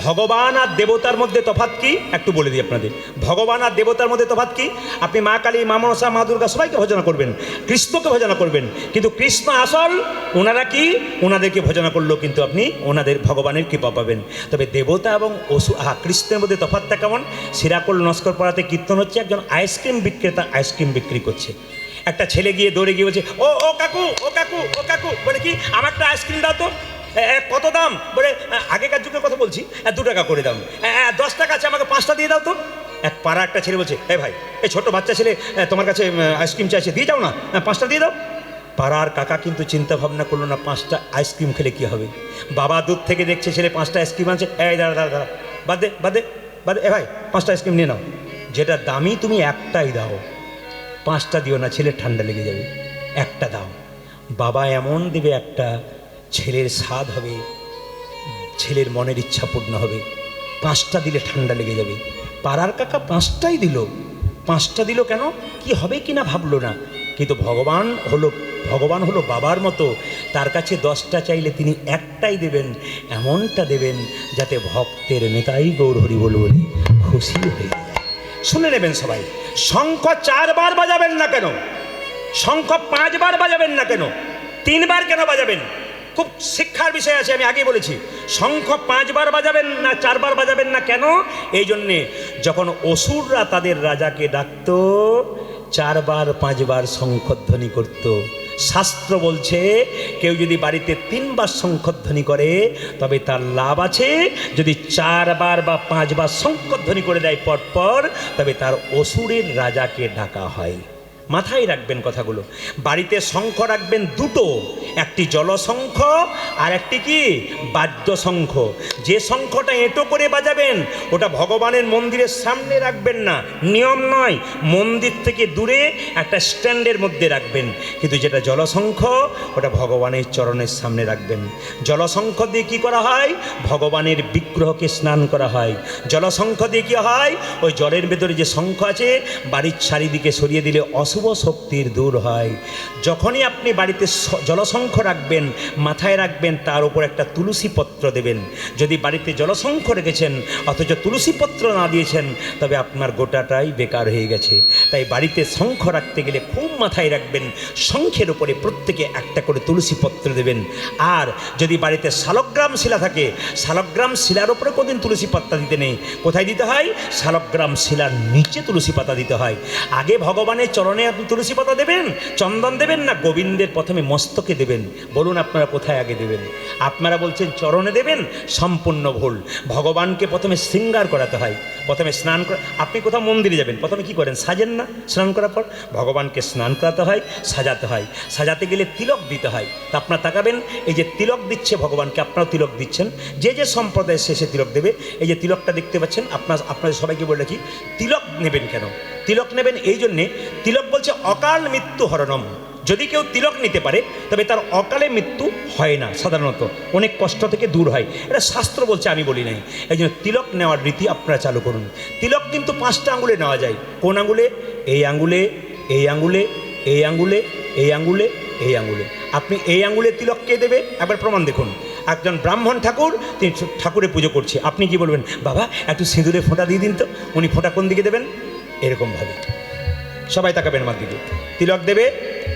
S1: ভগবান আর দেবতার মধ্যে তফাৎ কি একটু বলে দিই আপনাদের। ভগবান আর দেবতার মধ্যে তফাৎ কি? আপনি মা কালী, মা মনসা, মা দুর্গা সবাইকে ভজনা করবেন, কৃষ্ণকে ভজনা করবেন, কিন্তু কৃষ্ণ আসল, ওনারা কি? ওনাদেরকে ভজনা করলেও কিন্তু আপনি ওনাদের ভগবানের কৃপা পাবেন। তবে দেবতা এবং কৃষ্ণের মধ্যে তফাৎটা কেমন? সিরাকুল নস্কর পাড়াতে কীর্তন হচ্ছে, একজন আইসক্রিম বিক্রেতা আইসক্রিম বিক্রি করছে। একটা ছেলে গিয়ে দৌড়ে গিয়ে বলছে, ও ও কাকু, ও কাকু, ও কাকু, বলে কি আমার একটা আইসক্রিম দাও তো। কত দাম? বলে আগেকার যুগের কথা বলছি, 2 টাকা করে দাম। 10 টাকা আছে, আমাকে 5টা দিয়ে দাও তো। এক পাড়া একটা ছেলে বলছে, এ ভাই, এই ছোট বাচ্চা ছেলে তোমার কাছে আইসক্রিম চাইছে, দিয়ে যাও না, 5টা দিয়ে দাও। পাড়ার কাকা কিন্তু চিন্তা ভাবনা করলো না 5টা আইসক্রিম খেলে কি হবে। বাবা দূর থেকে দেখছে ছেলে 5টা আইসক্রিম আনছে, এই দাঁড়া দাঁড়া দাঁড়া, বাদ দে বাদ দে বাদ দে, এ ভাই 5টা আইসক্রিম নিয়ে নাও, যেটা দামি তুমি একটাই দাও, 5টা দিও না, ছেলের ঠান্ডা লেগে যাবে, একটা দাও। বাবা এমন দেবে একটা, ছেলের স্বাদ হবে, ছেলের মনের ইচ্ছা পূর্ণ হবে। 5টা দিলে ঠান্ডা লেগে যাবে। পাড়ার কাকা 5টাই দিল। 5টা দিল কেন, কি হবে কি না ভাবলো না, কিন্তু ভগবান হলো বাবার মতো, তার কাছে 10টা চাইলে তিনি একটাই দেবেন, এমনটা দেবেন যাতে ভক্তের নেতাই গৌর হরি বল বলে খুশি হয়ে যায়। শুনে নেবেন সবাই, শঙ্খ 4 বার বাজাবেন না কেন, শঙ্খ 5 বার বাজাবেন না কেন, 3 বার কেন বাজাবেন? খুব শিক্ষার বিষয় আছে, আমি আগে বলেছি। শঙ্খ 5 বার বাজাবেন না 4 বার বাজাবেন না কেন? এই জন্যে যখন অসুররা তাদের রাজাকে ডাকত, 4 বার 5 বার শঙ্খধ্বনি করত। শাস্ত্র বলছে কেউ যদি বাড়িতে 3 বার শঙ্খধ্বনি করে তবে তার লাভ আছে, যদি 4 বার বা 5 বার শঙ্খধ্বনি করে দেয় পরপর, তবে তার অসুরের রাজাকে ডাকা হয়। মাথায় রাখবেন কথাগুলো। বাড়িতে শঙ্খ রাখবেন 2টো, একটি জলশঙ্খ আর একটি কি বাদ্য শঙ্খ। যে শঙ্খটা এঁটো করে বাজাবেন ওটা ভগবানের মন্দিরের সামনে রাখবেন না, নিয়ম নয়, মন্দির থেকে দূরে একটা স্ট্যান্ডের মধ্যে রাখবেন। কিন্তু যেটা জলশঙ্খ ওটা ভগবানের চরণের সামনে রাখবেন। জলশঙ্খ দিয়ে কী করা হয়, ভগবানের বিগ্রহকে স্নান করা হয়। জলশঙ্খ দিয়ে কী হয়, ওই জলের ভেতরে যে শঙ্খ আছে বাড়ির চারিদিকে সরিয়ে দিলে অশুভ শক্তির দূর হয়। যখনই আপনি বাড়িতে জলশঙ্খ রাখবেন, মাথায় রাখবেন তার উপর একটা তুলসী পত্র দেবেন। যদি বাড়িতে জলশঙ্খ রেখেছেন অথচ তুলসী পত্র না দিয়েছেন, তবে আপনার গোটাটাই বেকার হয়ে গেছে। তাই বাড়িতে শঙ্খ রাখতে গেলে খুব মাথায় রাখবেন, শঙ্খের উপরে প্রত্যেকে একটা করে তুলসী পত্র দেবেন। আর যদি বাড়িতে শালগ্রাম শিলা থাকে, শালগ্রাম শিলার উপরে কোনদিন তুলসী পাতা দিতে নেই। কোথায় দিতে হয়, শালগ্রাম শিলার নিচে তুলসী পাতা দিতে হয়। আগে ভগবানের চরণে আপনি তুলসী পাতা দেবেন, চন্দন দেবেন না গোবিন্দের প্রথমে মস্তকে দেবেন? বলুন আপনারা কোথায় আগে দেবেন? আপনারা বলছেন চরণে দেবেন, সম্পূর্ণ ভুল। ভগবানকে প্রথমে শৃঙ্গার করাতে হয়, প্রথমে স্নান করা। আপনি কোথাও মন্দিরে যাবেন, প্রথমে কি করেন, সাজেন না? স্নান করার পর ভগবানকে স্নান করাতে হয়, সাজাতে হয়। সাজাতে গেলে তিলক দিতে হয়। তা আপনারা তাকাবেন, এই যে তিলক দিচ্ছে ভগবানকে, আপনারাও তিলক দিচ্ছেন। যে যে সম্প্রদায়ের শেষে তিলক দেবে, এই যে তিলকটা দেখতে পাচ্ছেন, আপনাদের সবাইকে বলে রাখি, তিলক নেবেন কেন? তিলক নেবেন এই জন্যে, তিলক বলছে অকাল মৃত্যু হরণম। যদি কেউ তিলক নিতে পারে তবে তার অকালে মৃত্যু হয় না, সাধারণত অনেক কষ্ট থেকে দূর হয়। এটা শাস্ত্র বলছে, আমি বলি নাই। এই জন্য তিলক নেওয়ার রীতি আপনারা চালু করুন। তিলক কিন্তু 5টা আঙুলে নেওয়া যায়। কোন আঙুলে? এই আঙুলে, এই আঙুলে, এই আঙুলে, এই আঙুলে, এই আঙুলে। আপনি এই আঙুলে তিলক কে দেবে? একবার প্রমাণ দেখুন। একজন ব্রাহ্মণ ঠাকুর, তিনি ঠাকুরের পুজো করছে, আপনি কি বলবেন, বাবা একটু সিঁদুরে ফোঁটা দিয়ে দিন তো। উনি ফোঁটা কোন দিকে দেবেন? এরকমভাবে। সবাই তাকাবেন আমার দিকে। তিলক দেবে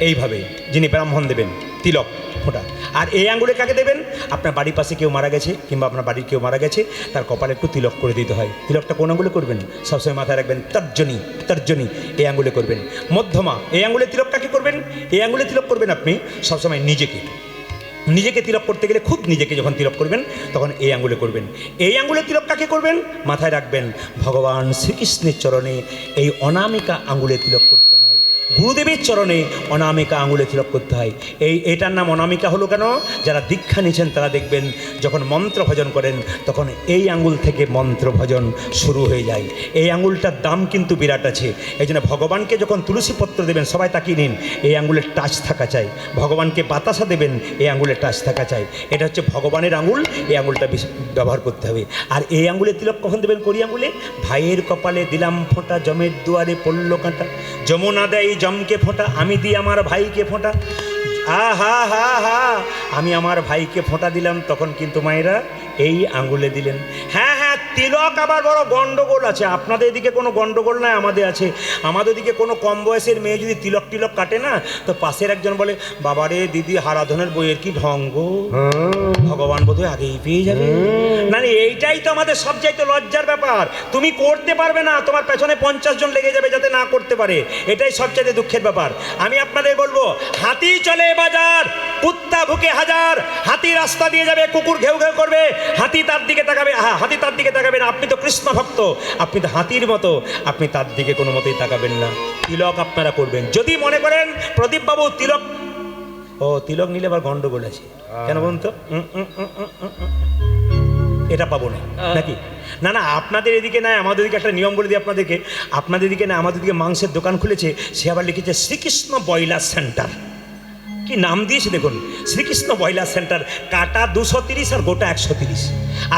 S1: এইভাবে, যিনি ব্রাহ্মণ দেবেন তিলক ফোঁটা। আর এই আঙুলে কাকে দেবেন? আপনার বাড়ির পাশে কেউ মারা গেছে কিংবা আপনার বাড়ির কেউ মারা গেছে, তার কপালে একটু তিলক করে দিতে হয়। তিলকটা কোন আঙুলে করবেন? সবসময় মাথায় রাখবেন, তর্জনী, তর্জনী এই আঙুলে করবেন। মধ্যমা এই আঙুলে তিলক কাকে করবেন? এই আঙুলে তিলক করবেন আপনি সবসময় নিজেকে। নিজেকে তিলক করতে গেলে খুব নিজেকে যখন তিলক করবেন তখন এই আঙুলে করবেন। এই আঙুলে তিলক কাকে করবেন? মাথায় রাখবেন, ভগবান শ্রীকৃষ্ণের চরণে এই অনামিকা আঙুলে তিলক করতে হয়। গুরুদেবের চরণে অনামিকা আঙুলে তিলক করতে হয়। এটার নাম অনামিকা হলো কেন? যারা দীক্ষা নিয়েছেন তারা দেখবেন যখন মন্ত্র ভজন করেন তখন এই আঙুল থেকে মন্ত্র ভজন শুরু হয়ে যায়। এই আঙুলটার দাম কিন্তু বিরাট আছে। এই জন্য ভগবানকে যখন তুলসী পত্র দেবেন সবাই তাকিয়ে নিন, এই আঙুলের টাচ থাকা চাই। ভগবানকে বাতাসা দেবেন, এই আঙুলের টাচ থাকা চাই। এটা হচ্ছে ভগবানের আঙুল, এই আঙুলটা ব্যবহার করতে হবে। আর এই আঙুলে তিলক কখন দেবেন? করি আঙুলে। ভাইয়ের কপালে দিলাম ফোঁটা, জমের দুয়ারে পড়ল কাঁটা, যমুনা দেয় জমকে ফোঁটা, আমি দিই আমার ভাইকে ফোঁটা। হা হা হা, আমি আমার ভাইকে ফোঁটা দিলাম, তখন কিন্তু মায়েরা এই আঙুলে দিলেন। হ্যাঁ হ্যাঁ, তিলক আবার বড় গন্ডগোল আছে। আপনাদের এদিকে কোনো গন্ডগোল নয়, আমাদের আছে। আমাদের দিকে কোনো কম বয়সের মেয়ে যদি তিলক টিলক কাটে না, তো পাশের একজন বলে, বাবারে দিদি হারাধনের বইয়ের কি ঢঙ্গ, ভগবান বোধহয় আগেই পেয়ে যাবে। না এইটাই তো আমাদের সবচাইতে লজ্জার ব্যাপার। তুমি করতে পারবে না, তোমার পেছনে 50 জন লেগে যাবে যাতে না করতে পারে। এটাই সবচাইতে দুঃখের ব্যাপার। আমি আপনাদের বলবো, হাতি চলে বাজার, কুত্তা ভুকে হাজার। হাতি রাস্তা দিয়ে যাবে, কুকুর ঘেউ ঘেউ করবে, হাতি তার দিকে তাকাবে, হাতি তার দিকে তাকাবে। তাকাবেন? আপনি তো কৃষ্ণ ভক্ত, আপনি তো হাতির মতো, আপনি তার দিকে কোনো মতেই তাকাবেন না। তিলক আপনারা করবেন। যদি মনে করেন প্রদীপবাবু তিলক, ও তিলক নিলে আবার গন্ডগোল আছে, কেন বলুন তো? এটা পাবো না নাকি? না না, আপনাদের এদিকে নয়, আমাদের দিকে একটা নিয়ম বলে দিই আপনাদেরকে। আপনাদের দিকে না, আমাদের দিকে মাংসের দোকান খুলেছে, সে আবার লিখেছে শ্রীকৃষ্ণ ব্রয়লার সেন্টার। কি নাম দিয়েছে দেখুন, শ্রীকৃষ্ণ ব্রয়লার সেন্টার, কাটা 230 আর গোটা 130।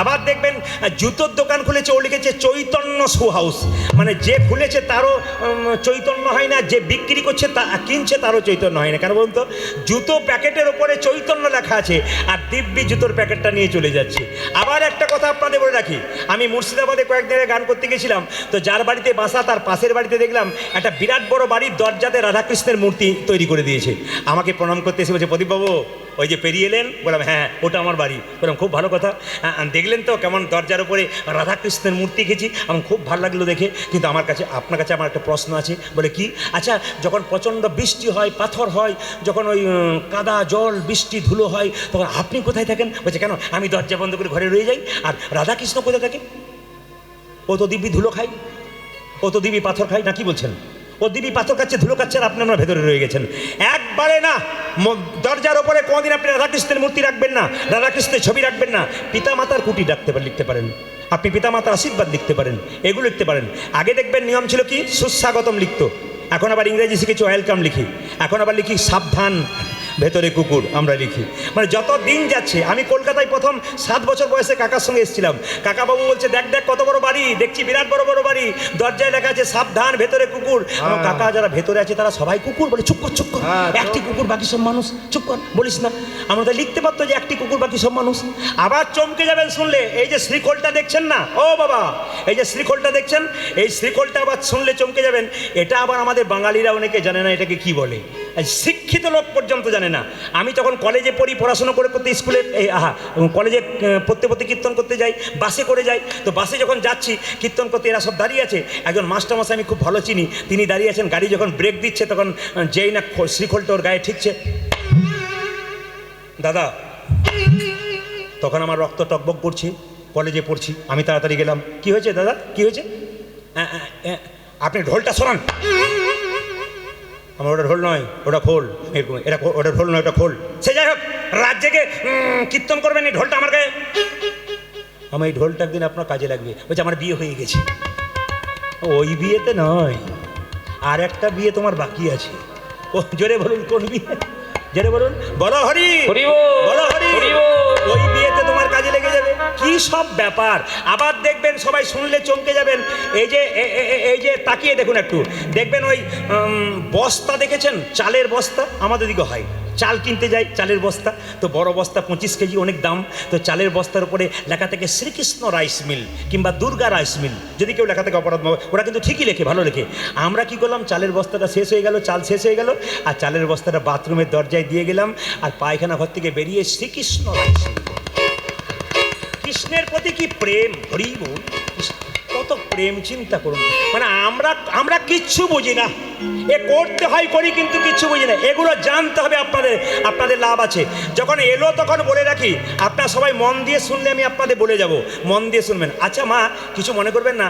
S1: আবার দেখবেন জুতোর দোকান খুলেছে, ও লিখেছে চৈতন্য শু হাউস। মানে যে খুলেছে তারও চৈতন্য হয় না, যে বিক্রি করছে তা কিনছে তারও চৈতন্য হয় না। কেন বলুন তো? জুতো প্যাকেটের ওপরে চৈতন্য লেখা আছে, আর দিব্যি জুতোর প্যাকেটটা নিয়ে চলে যাচ্ছে। আবার একটা কথা আপনাদের বলে রাখি, আমি মুর্শিদাবাদে কয়েকদিন গান করতে গেছিলাম, তো যার বাড়িতে বাসা তার পাশের বাড়িতে দেখলাম একটা বিরাট বড় বাড়ির দরজাতে রাধাকৃষ্ণের মূর্তি তৈরি করে দিয়েছে। আমাকে প্রণাম করতে এসে বলছে, প্রদীপবাবু ওই যে পেরিয়ে এলেন? বললাম হ্যাঁ, ওটা আমার বাড়ি। বললাম খুব ভালো কথা, দেখলেন তো কেমন দরজার উপরে রাধাকৃষ্ণের মূর্তি এঁকেছি? আমার খুব ভালো লাগলো দেখে। কিন্তু আমার কাছে, আপনার কাছে আমার একটা প্রশ্ন আছে। বলে কি? আচ্ছা, যখন প্রচণ্ড বৃষ্টি হয়, পাথর হয়, যখন ওই কাদা জল বৃষ্টি ধুলো হয়, তখন আপনি কোথায় থাকেন? বলছে কেন, আমি দরজা বন্ধ করে ঘরে রয়ে যাই। আর রাধাকৃষ্ণ কোথায় থাকে? ও তো দিব্যি ধুলো খায়, ও তো দিব্যি পাথর খায়, না কি বলছেন? ও দিবি পাথর খাচ্ছে, ধুলো খাচ্ছে, আর আপনি আমরা ভেতরে রয়ে গেছেন। একবারে না, দরজার ওপরে কোনোদিন আপনি রাধাকৃষ্ণের মূর্তি রাখবেন না, রাধাকৃষ্ণের ছবি রাখবেন না। পিতামাতার কুটি লিখতে পারেন, আপনি পিতামাতার আশীর্বাদ লিখতে পারেন, এগুলো লিখতে পারেন। আগে দেখবেন নিয়ম ছিল কি, সুস্বাগতম লিখতো। এখন আবার ইংরেজি শিখেছি, ওয়েলকাম লিখি। এখন আবার লিখি সাবধান, ভেতরে কুকুর, আমরা লিখি। মানে যত দিন যাচ্ছে, আমি কলকাতায় প্রথম 7 বছর বয়সে কাকার সঙ্গে এসেছিলাম। কাকাবাবু বলছে, দেখ দেখ কত বড় বাড়ি, দেখছি বিরাট বড় বড় বাড়ি, দরজায় লেখা আছে সাবধান, ভেতরে কুকুর। আমার কাকা যারা ভেতরে আছে তারা সবাই কুকুর বলে। চুপ কর, চুপ কর, একটি কুকুর বাকি সব মানুষ, চুপ কর, বলিস না। আমরা তো লিখতে পারতো যে একটি কুকুর বাকি সব মানুষ। আবার চমকে যাবেন শুনলে, এই যে শ্রীখোলটা দেখছেন না, ও বাবা, এই যে শ্রীখোলটা দেখছেন, এই শ্রীখোলটা আবার শুনলে চমকে যাবেন। এটা আবার আমাদের বাঙালিরা অনেকে জানে না এটাকে কি বলে, শিক্ষিত লোক পর্যন্ত জানে না। আমি তখন কলেজে পড়ি, পড়াশোনা করতে স্কুলে, কলেজে পড়তে কীর্তন করতে যাই, বাসে করে যাই। তো বাসে যখন যাচ্ছি কীর্তন করতে, এরা সব দাঁড়িয়ে আছে। একজন মাস্টারমশাই আমি খুব ভালো চিনি, তিনি দাঁড়িয়ে আছেন। গাড়ি যখন ব্রেক দিচ্ছে, তখন যেই না শ্রীখোলটা ওর গায়ে ঠিকছে, দাদা, তখন আমার রক্ত টকবক করছে। কলেজে পড়ছি, আমি তাড়াতাড়ি গেলাম। কি হয়েছে দাদা, কি হয়েছে? আপনি ঢোলটা সরান। আমার ওটা ঢোল নয়, ওটা খোল। এরকম, এটা ওটা ঢোল নয়, ওটা খোল। সে যাই হোক, রাত জেগে কীর্তন করবেন, এই ঢোলটা আমার গায়ে। আমার এই ঢোলটা একদিন আপনার কাজে লাগবে। বলছে আমার বিয়ে হয়ে গেছে। ওই বিয়েতে নয়, আর একটা বিয়ে তোমার বাকি আছে। ও জোরে বলুন, কোন বিয়ে? জোরে বলুন, বলো হরি, বলো হরি। ওই বিয়েতে তোমার কাজে লেগে যাবে। কি সব ব্যাপার! আবার দেখবেন সবাই শুনলে চমকে যাবেন। এই যে তাকিয়ে দেখুন একটু, দেখবেন ওই বস্তা দেখেছেন, চালের বস্তা, আমাদের দিকে হয়। চাল কিনতে যাই, চালের বস্তা, তো বড় বস্তা 25 কেজি, অনেক দাম। তো চালের বস্তার উপরে লেখা থেকে শ্রীকৃষ্ণ রাইস মিল কিংবা দুর্গা রাইস মিল। যদি কেউ লেখা থেকে অপরাধ, ওরা কিন্তু ঠিকই লেখে, ভালো লেখে। আমরা কি করলাম, চালের বস্তাটা শেষ হয়ে গেল, চাল শেষ হয়ে গেল, আর চালের বস্তাটা বাথরুমের দরজায় দিয়ে গেলাম, আর পায়খানা ঘর থেকে বেরিয়ে শ্রীকৃষ্ণ রাইস মিল। কৃষ্ণের প্রতি কি প্রেম! হরি বল, কত প্রেম, চিন্তা করুন। মানে আমরা কিচ্ছু বুঝি না, এ করতে হয় করি, কিন্তু কিচ্ছু বুঝি না। এগুলো জানতে হবে আপনাদের লাভ আছে। যখন এলো তখন বলে রাখি, আপনারা সবাই মন দিয়ে শুনলে আমি আপনাদের বলে যাব, মন দিয়ে শুনবেন। আচ্ছা মা, কিছু মনে করবেন না,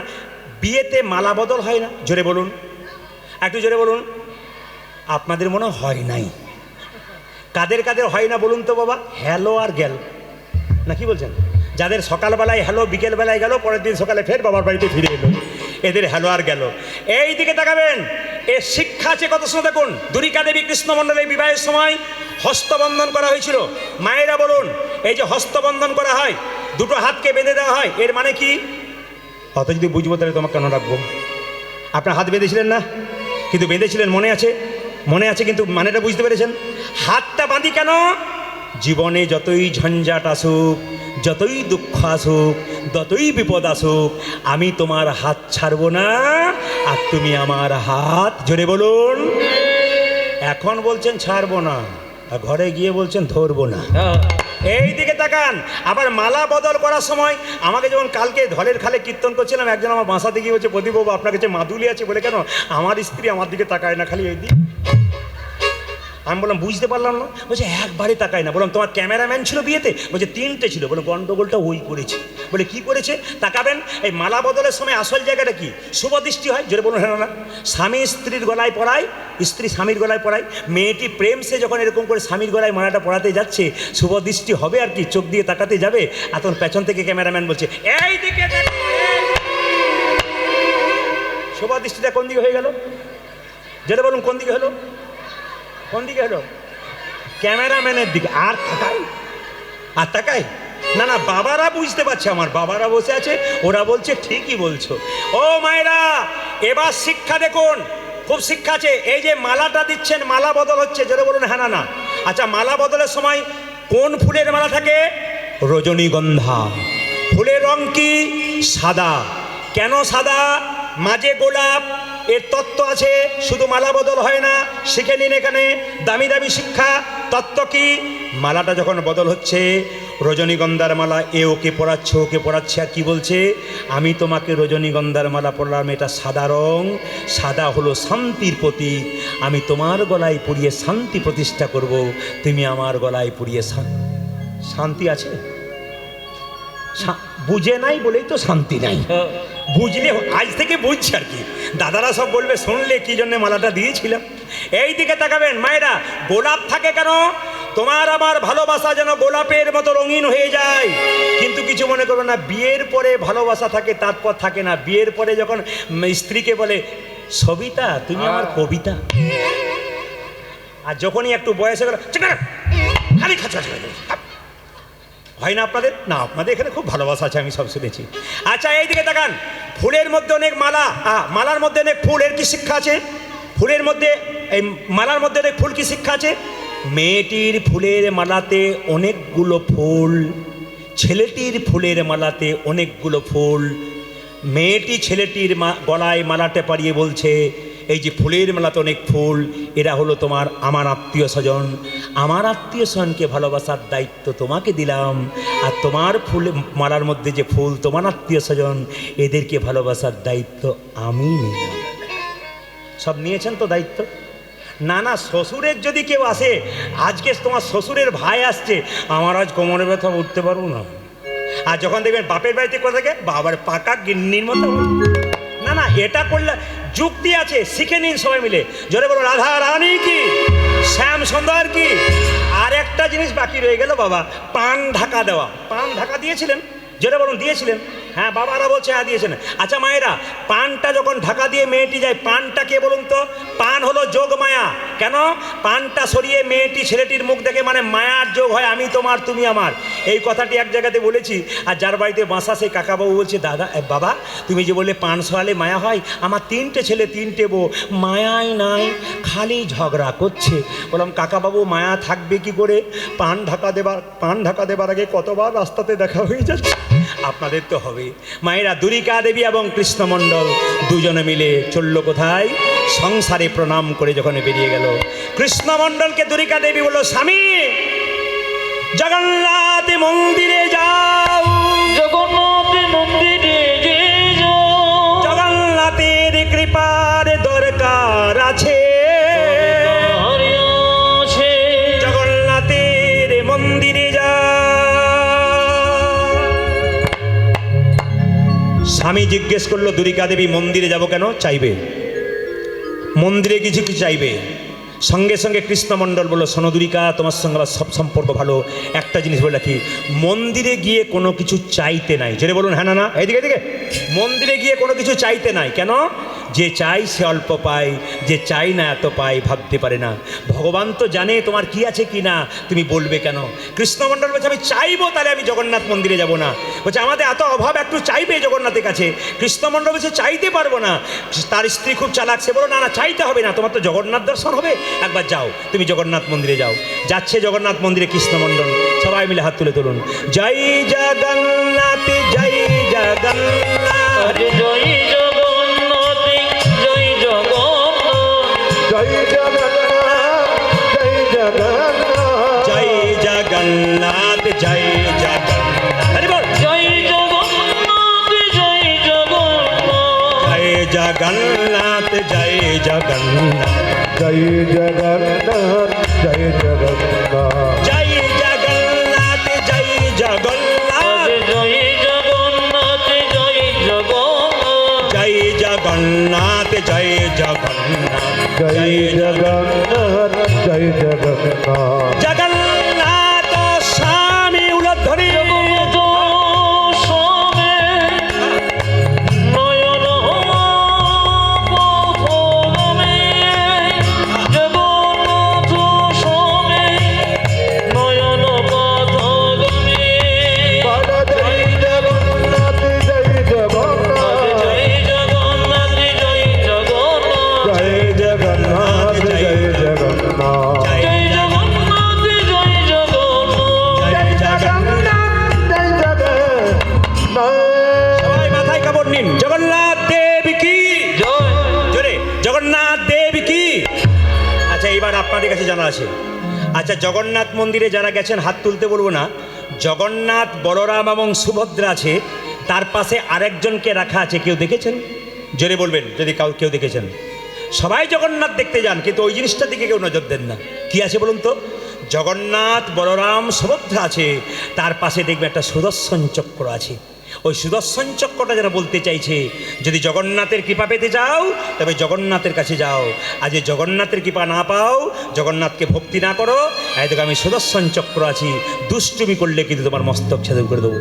S1: বিয়েতে মালা বদল হয় না? জোরে বলুন, একটু জোরে বলুন। আপনাদের মনে হয় নাই? কাদের কাদের হয় না বলুন তো বাবা? হ্যালো আর গেল, না কি বলছেন? যাদের সকালবেলায় হ্যালো, বিকেলবেলায় গেল, পরের দিন সকালে ফের বাবার বাড়িতে ফিরে এলো, এদের হ্যালো আর গেল। এই দিকে তাকাবেন, এর শিক্ষা আছে কত সময় দেখুন। দুরিকা দেবী কৃষ্ণমণ্ডলের বিবাহের সময় হস্তবন্ধন করা হয়েছিল। মায়েরা বলুন, এই যে হস্তবন্ধন করা হয়, দুটো হাতকে বেঁধে দেওয়া হয়, এর মানে কি? অত যদি বুঝবো তাহলে তোমাকে কেন রাখবো? আপনার হাত বেঁধেছিলেন না? কিন্তু বেঁধেছিলেন, মনে আছে? মনে আছে, কিন্তু মানেটা বুঝতে পেরেছেন? হাতটা বাঁধি কেন? জীবনে যতই ঝঞ্ঝাট আসুক, যতই দুঃখ আসুক, যতই বিপদ আসুক, আমি তোমার হাত ছাড়বো না, আর তুমি আমার হাত। জোরে বলুন। এখন বলছেন ছাড়বো না, আর ঘরে গিয়ে বলছেন ধরবো না। এই দিকে তাকান। আবার মালা বদল করার সময়, আমাকে যখন কালকে ধলের খালে কীর্তন করছিলাম, একজন আমার বাসাতে গিয়ে বলছে, প্রদীপবাবু আপনার কাছে মাদুলি আছে? বলে কেন? আমার স্ত্রী আমার দিকে তাকায় না, খালি এই দিক। আমি বললাম বুঝতে পারলাম না। বলছে একবারে তাকাই না। বললাম তোমার ক্যামেরাম্যান ছিল বিয়েতে? বলছে 3টে ছিল। বলে গন্ডগোলটা ওই করেছে। বলে কি করেছে? তাকাবেন, এই মালা বদলের সময় আসল জায়গাটা কি? শুভ দৃষ্টি হয়। জোরে বলুন হ্যাঁ না? স্বামী স্ত্রীর গলায় পরায়, স্ত্রী স্বামীর গলায় পরায়। মেয়েটি প্রেম সে যখন এরকম করে স্বামীর গলায় মালাটা পরাতে যাচ্ছে, শুভ দৃষ্টি হবে আর কি, চোখ দিয়ে তাকাতে যাবে, আর তখন পেছন থেকে ক্যামেরাম্যান বলছে এই দিকে দেখো। শুভ দৃষ্টিটা কোন দিকে হয়ে গেল? যেটা বলুন কোন দিকে হলো? কোন দিকে হলো? ক্যামেরাম্যানের দিকে। আর তাকাই, আর তাকাই না। না, বাবারা বুঝতে পারছে, আমার বাবারা বসে আছে, ওরা বলছে ঠিকই বলছো। ও মায়েরা, এবার শিক্ষা দেখুন, খুব শিক্ষা আছে। এই যে মালাটা দিচ্ছেন, মালা বদল হচ্ছে, যেটা বলুন হ্যাঁ না? আচ্ছা, মালা বদলের সময় কোন ফুলের মালা থাকে? রজনীগন্ধা। ফুলের রং কি? সাদা। কেন সাদা? মাঝে গোলাপ। এর তত্ত্ব আছে, শুধু মালা বদল হয় না, শিখে নিন এখানে, দামি দামি শিক্ষা। তত্ত্ব কি? মালাটা যখন বদল হচ্ছে, রজনীগন্ধার মালা, এ ওকে পরাচ্ছে, ওকে পরাচ্ছে, আর কি বলছে? আমি তোমাকে রজনীগন্ধার মালা পরলাম, এটা সাদা রং, সাদা হলো শান্তির প্রতীক, আমি তোমার গলায় পরিয়ে শান্তি প্রতিষ্ঠা করব, তুমি আমার গলায় পরিয়ে শান্তি আছে। বুঝে নাই বলেই তো শান্তি নাই। বুঝলে আজ থেকে বুঝছি আর কি। দাদারা সব বলবে শুনলে কি জন্য মালাটা দিয়েছিলাম। এই দিকে তাকাবেন মায়েরা, গোলাপ থাকে কেন? তোমার আমার ভালোবাসা যেন গোলাপের মতো রঙিন হয়ে যায়। কিন্তু কিছু মনে করবে না, বিয়ের পরে ভালোবাসা থাকে, তারপর থাকে না। বিয়ের পরে যখন স্ত্রীকে বলে সবিতা তুমি আমার কবিতা, আর যখনই একটু বয়সে গেল খালি খাচ্ছা হয় না আপনাদের? না, আপনাদের এখানে খুব ভালোবাসা আছে, আমি সব শুনেছি। আচ্ছা, এই দিকে তাকান, ফুলের মধ্যে অনেক মালা, মালার মধ্যে অনেক ফুল, এর কি শিক্ষা আছে? ফুলের মধ্যে, এই মালার মধ্যে অনেক ফুল, কি শিক্ষা আছে? মেয়েটির ফুলের মালাতে অনেকগুলো ফুল, ছেলেটির ফুলের মালাতে অনেকগুলো ফুল। মেয়েটি ছেলেটির গলায় মালাতে পারিয়ে বলছে এই যে ফুলের মালাতে অনেক ফুল, এরা হলো তোমার আমার আত্মীয় স্বজন, আমার আত্মীয় স্বজনকে ভালোবাসার দায়িত্ব তোমাকে দিলাম, আর তোমার ফুল মালার মধ্যে যে ফুল, তোমার আত্মীয় স্বজন, এদেরকে ভালোবাসার দায়িত্ব আমি নিলাম। সব নিয়েছেন তো দায়িত্ব? না না, শ্বশুরের যদি কেউ আসে, আজকে তোমার শ্বশুরের ভাই আসছে, আমার আজ কোমরে ব্যথা উঠতে পারবো না। আর যখন দেখবেন বাপের বাড়িতে কোথা থেকে, বাবার পাকা গিন্নির মতো। না না, এটা করলে যুক্তি আছে, শিখে নিন সবাই মিলে। জোরে বলো রাধা রানী কি, শ্যাম সুন্দর কি। আর একটা জিনিস বাকি রয়ে গেল বাবা, পান ঢাকা দেওয়া। পান ঢাকা দিয়েছিলেন? যেটা বলুন দিয়েছিলেন? হ্যাঁ, বাবারা বলছে হ্যাঁ দিয়েছেন। আচ্ছা মায়েরা, পানটা যখন ঢাকা দিয়ে মেয়েটি যায়, পানটা কে বলুন তো? পান হলো যোগ মায়া। কেন? পানটা সরিয়ে মেয়েটি ছেলেটির মুখ দেখে, মানে মায়ার যোগ হয়, আমি তোমার তুমি আমার। এই কথাটি এক জায়গাতে বলেছি। আর যার বাড়িতে বাসা, সেই কাকাবাবু বলছে দাদা বাবা তুমি যে বললে পান সরালে মায়া হয়, আমার 3টে ছেলে 3টে বউ, মায়াই নাই, খালি ঝগড়া করছে। বললাম কাকাবাবু মায়া থাকবে কি করে? পান ঢাকা দেবার আগে কতবার রাস্তাতে দেখা হয়ে যাচ্ছে, আপনাদের তো হবে। মায়েরা, দুরিকা দেবী এবং কৃষ্ণমণ্ডল দুজনে মিলে চলল কোথায়? সংসারে প্রণাম করে যখন বেরিয়ে গেল, কৃষ্ণমণ্ডলকে দুরিকা দেবী বলল স্বামী জগন্নাথ মন্দিরে যাও,
S2: জগন্নাথ মন্দিরে যে যাও,
S1: জগন্নাথের কৃপার দরকার আছে,
S2: হরি আছে,
S1: জগন্নাথের মন্দিরে যাও। স্বামী জিজ্ঞেস করলো দুরিকা দেবী মন্দিরে যাব কেন? চাইবে, মন্দিরে কিছু কি চাইবে? সঙ্গে সঙ্গে কৃষ্ণমণ্ডল বলল শোনো দুরিকা, তোমার সঙ্গে আমার সব সম্পর্ক ভালো, একটা জিনিস বলে রাখি, মন্দিরে গিয়ে কোনো কিছু চাইতে নাই। যেটা বলুন হ্যাঁ না? এইদিকে এদিকে, মন্দিরে গিয়ে কোনো কিছু চাইতে নাই। কেন? যে চাই সে অল্প পায়, যে চাই না এত পায়, ভাবতে পারে না। ভগবান তো জানে তোমার কি আছে কি না, তুমি বলবে কেন? কৃষ্ণমণ্ডল বলছে আমি চাইবো, তাহলে আমি জগন্নাথ মন্দিরে যাব না। বলছে আমাদের এত অভাব, একটু চাইবে জগন্নাথের কাছে। কৃষ্ণমণ্ডল বলছে চাইতে পারবো না। তার স্ত্রী খুব চালাক, সে বলো না না চাইতে হবে না, তোমার তো জগন্নাথ দর্শন হবে, একবার যাও, তুমি জগন্নাথ মন্দিরে যাও। যাচ্ছে জগন্নাথ মন্দিরে কৃষ্ণমণ্ডল, সবাই মিলে হাত তুলে তুলুন, জয় জগন্নাথ জয় জগন্নাথ,
S2: জয় জগন্নাথ, জয় জগন্নাথ,
S3: জয় জগন্নাথ জয় জগন্নাথ,
S1: জয় জগন্নাথ জয় জগন্নাথ, হরি বল,
S2: জয় জগন্নাথ, জয় জগন্নাথ,
S1: জয় জগন্নাথ জয় জগন্নাথ,
S3: জয় জগন্নাথ জয় জগন্নাথ
S1: জয় জগন্নাথ জয় জগন্নাথ
S2: জয় জগন্নাথ জয় জগন্নাথ
S1: জয় জগন্নাথ জয় জগন্নাথ
S3: জয় জগন্নাথ জয় জগন্নাথ
S1: জগন্নাথ স্বামী উলধ্বনি
S2: জগন্নাথ স্বামী নয়ন পথগামী জগন্নাথ স্বামী নয়ন পথগামী
S3: জয় জগন্নাথ জয় জগন্নাথ
S2: জয় জগন্নাথ জয় জগন্নাথ
S3: জয় জগন্নাথ জয় জগন্নাথ
S1: জয়
S2: জয় জগন্নাথ জয় জগন্নাথ
S1: জয় জগন্নাথ সবাই মাথায় কাপড় নিন জগন্নাথ দেব কি
S2: জয়
S1: জোরে জগন্নাথ দেব কি আচ্ছা এবার আপনাদের কাছে জানা আছে আচ্ছা জগন্নাথ মন্দিরে যারা গেছেন হাত তুলতে বলবো না জগন্নাথ বলরাম এবং সুভদ্রা আছে তার পাশে আরেকজনকে রাখা আছে কেউ দেখেছেন জোরে বলবেন যদি কেউ দেখেছেন সবাই জগন্নাথ দেখতে যান কিন্তু ওই জিনিসটার দিকে কেউ নজর দেন না কি আছে বলুন তো জগন্নাথ বলরাম সুভদ্রা আছে তার পাশে দেখবে একটা সুদর্শন চক্র আছে ওই সুদর্শন চক্রটা যারা বলতে চাইছে যদি জগন্নাথের কৃপা পেতে চাও তবে জগন্নাথের কাছে যাও আর যে জগন্নাথের কৃপা না পাও জগন্নাথকে ভক্তি না করো এই দেখো আমি সুদর্শন চক্র আছি দুষ্টুমি করলে কিন্তু তোমার মস্তক ছেদ করে দেবো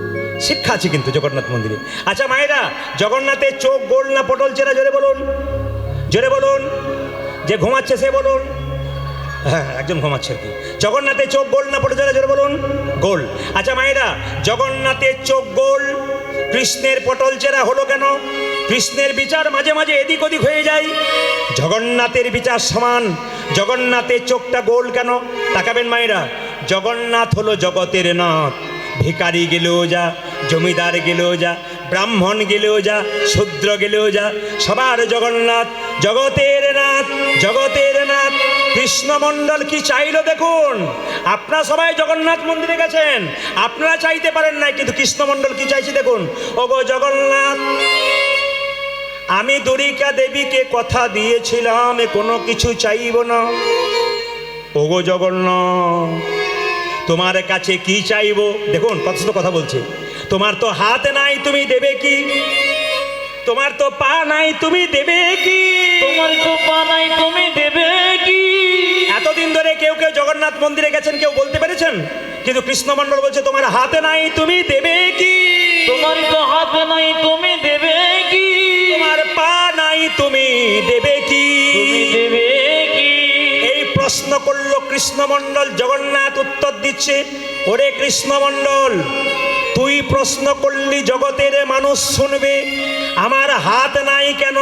S1: শিক্ষা আছে কিন্তু জগন্নাথ মন্দিরে আচ্ছা মায়েরা জগন্নাথের চোখ গোল না পটল চেরা জোরে বলুন যে ঘুমাচ্ছে সে বলুন হ্যাঁ একজন ঘুমাচ্ছে আর কি জগন্নাথের চোখ গোল না পটল চেরা জোরে বলুন গোল আচ্ছা মায়েরা জগন্নাথের চোখ গোল কৃষ্ণের পটল চেরা হলো কেন কৃষ্ণের বিচার মাঝে মাঝে এদিক ওদিক হয়ে যায় জগন্নাথের বিচার সমান জগন্নাথের চোখটা গোল কেন তাকাবেন মায়েরা জগন্নাথ হলো জগতের নাথ ভিখারি গেলেও যা জমিদার গেলেও যা ব্রাহ্মণ গেলেও যা শূদ্র গেলেও যা সবার জগন্নাথ জগতের নাথ কৃষ্ণমণ্ডল কি চাইলো দেখুন আপনারা সবাই জগন্নাথ মন্দিরে গেছেন আপনারা চাইতে পারেন নাই কিন্তু কৃষ্ণমণ্ডল কি চাইছে দেখুন ওগো জগন্নাথ আমি দ্বারিকা দেবীকে কথা দিয়েছিলাম কোনো কিছু চাইব না ওগো জগন্নাথ তোমার কাছে কি চাইবো দেখুন কত কথা বলছে তোমার তো হাত নাই তুমি দেবে কি তোমার তো পা নাই তুমি দেবে কি
S2: তোমার তো পা নাই তুমি দেবে কি
S1: এতদিন ধরে কেউ জগন্নাথ মন্দিরে গেছেন কেউ বলতে পেরেছেন কিন্তু কৃষ্ণমণ্ডল বলছে তোমার হাতে নাই তুমি দেবে কি
S2: তোমার তো হাত নাই তুমি দেবে কি
S1: তোমার পা নাই তুমি দেবে কি
S2: তুমি দেবে কি
S1: এই প্রশ্ন করলো কৃষ্ণমণ্ডল জগন্নাথ উত্তর দিচ্ছে ওরে কৃষ্ণমণ্ডল তুই প্রশ্ন করলি জগতের মানুষ শুনবে আমার হাত নাই কেন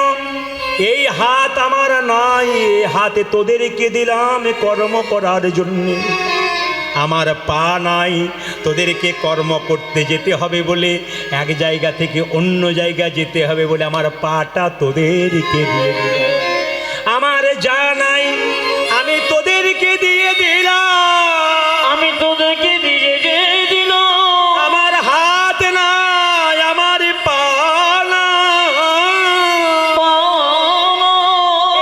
S1: এই হাত আমার নাই এই হাতে তোদেরকে দিলাম কর্ম করার জন্য আমার পা নাই তোদেরকে কর্ম করতে যেতে হবে বলে এক জায়গা থেকে অন্য জায়গা যেতে হবে বলে আমার পাটা তোদেরকে দিয়ে দিলাম আমার যা নাই আমি তোদেরকে দিয়ে দিলাম
S2: আমি তোদেরকে দিয়ে দিল
S1: আমার হাত নাই আমার পা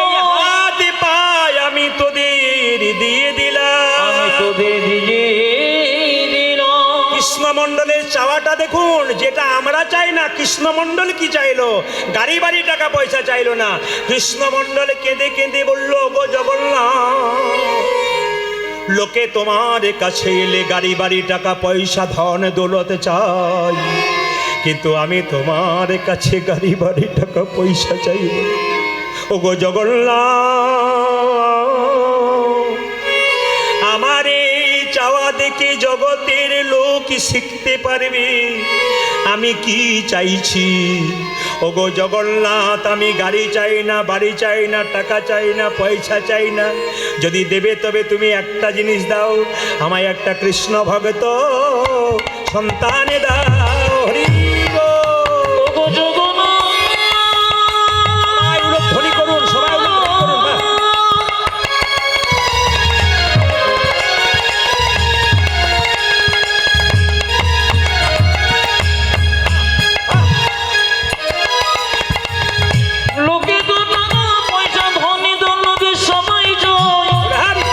S1: এই হাত পায় আমি তোদের দিয়ে দিলাম
S2: আমি তোদের দিয়ে দিল
S1: কৃষ্ণমণ্ডলের চাওয়াটা দেখুন যেটা আমরা চাই না কৃষ্ণমণ্ডল কি চাইলো গাড়ি বাড়ি টাকা পয়সা চাইলো না কৃষ্ণমণ্ডল কেঁদে কেঁদে বললো গো জগন্নাথ লোকে তোমার কাছে এলে গাড়ি বাড়ি টাকা পয়সা ধন দৌলত চাই কিন্তু আমি তোমার কাছে গাড়ি বাড়ি টাকা পয়সা চাইব ও গো জগন্নাথ আমার এই চাওয়া দেখে জগতের লোক শিখতে পারবে আমি কি চাইছি ওগো জগন্নাথ আমি গাড়ি চাই না বাড়ি চাই না টাকা চাই না পয়সা চাই না যদি দেবে তবে তুমি একটা জিনিস দাও আমায় একটা কৃষ্ণ ভক্ত সন্তান দাও হরি
S2: ওগো জগন্নাথ
S1: সবাই উলধ্বনি করুন সবাই উলধ্বনি করুন বাহ।
S2: লোকে তো টাকা পয়সা ধনী দৌলতে সবাই জয়
S1: হরি।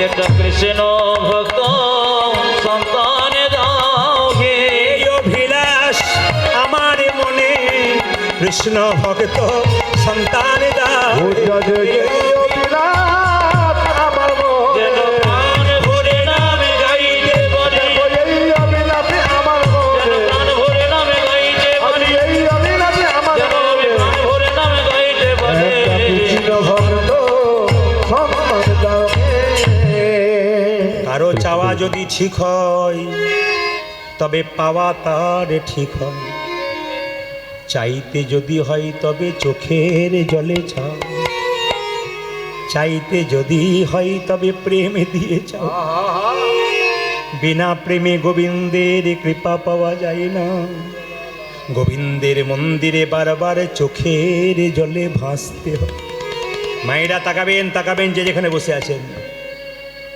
S2: একটা কৃষ্ণ ভক্ত সন্তান দাও হে
S1: এই অভিলাষ আমার মনে কৃষ্ণ ভক্ত সন্তান দাও
S3: আমার
S2: যেন প্রাণ ভরে নামে গাইতে বলে
S3: আমার
S2: যেন প্রাণ ভরে নামে গাইতে বলে যেন আমি প্রাণ ভরে নামে গাইতে বলে
S1: কারো চাওয়া যদি ঠিক হয় তবে পাওয়া তার ঠিক হয়, চাইতে যদি হয় তবে চোখের জলে চাও, চাইতে যদি হয় তবে প্রেম দিয়ে চাও। বিনা প্রেমে গোবিন্দের কৃপা পাওয়া যায় না। গোবিন্দের মন্দিরে বারবার চোখের জলে ভাসতে হয়। মায়েরা তাকাবেন তাকাবেন যে যেখানে বসে আছেন,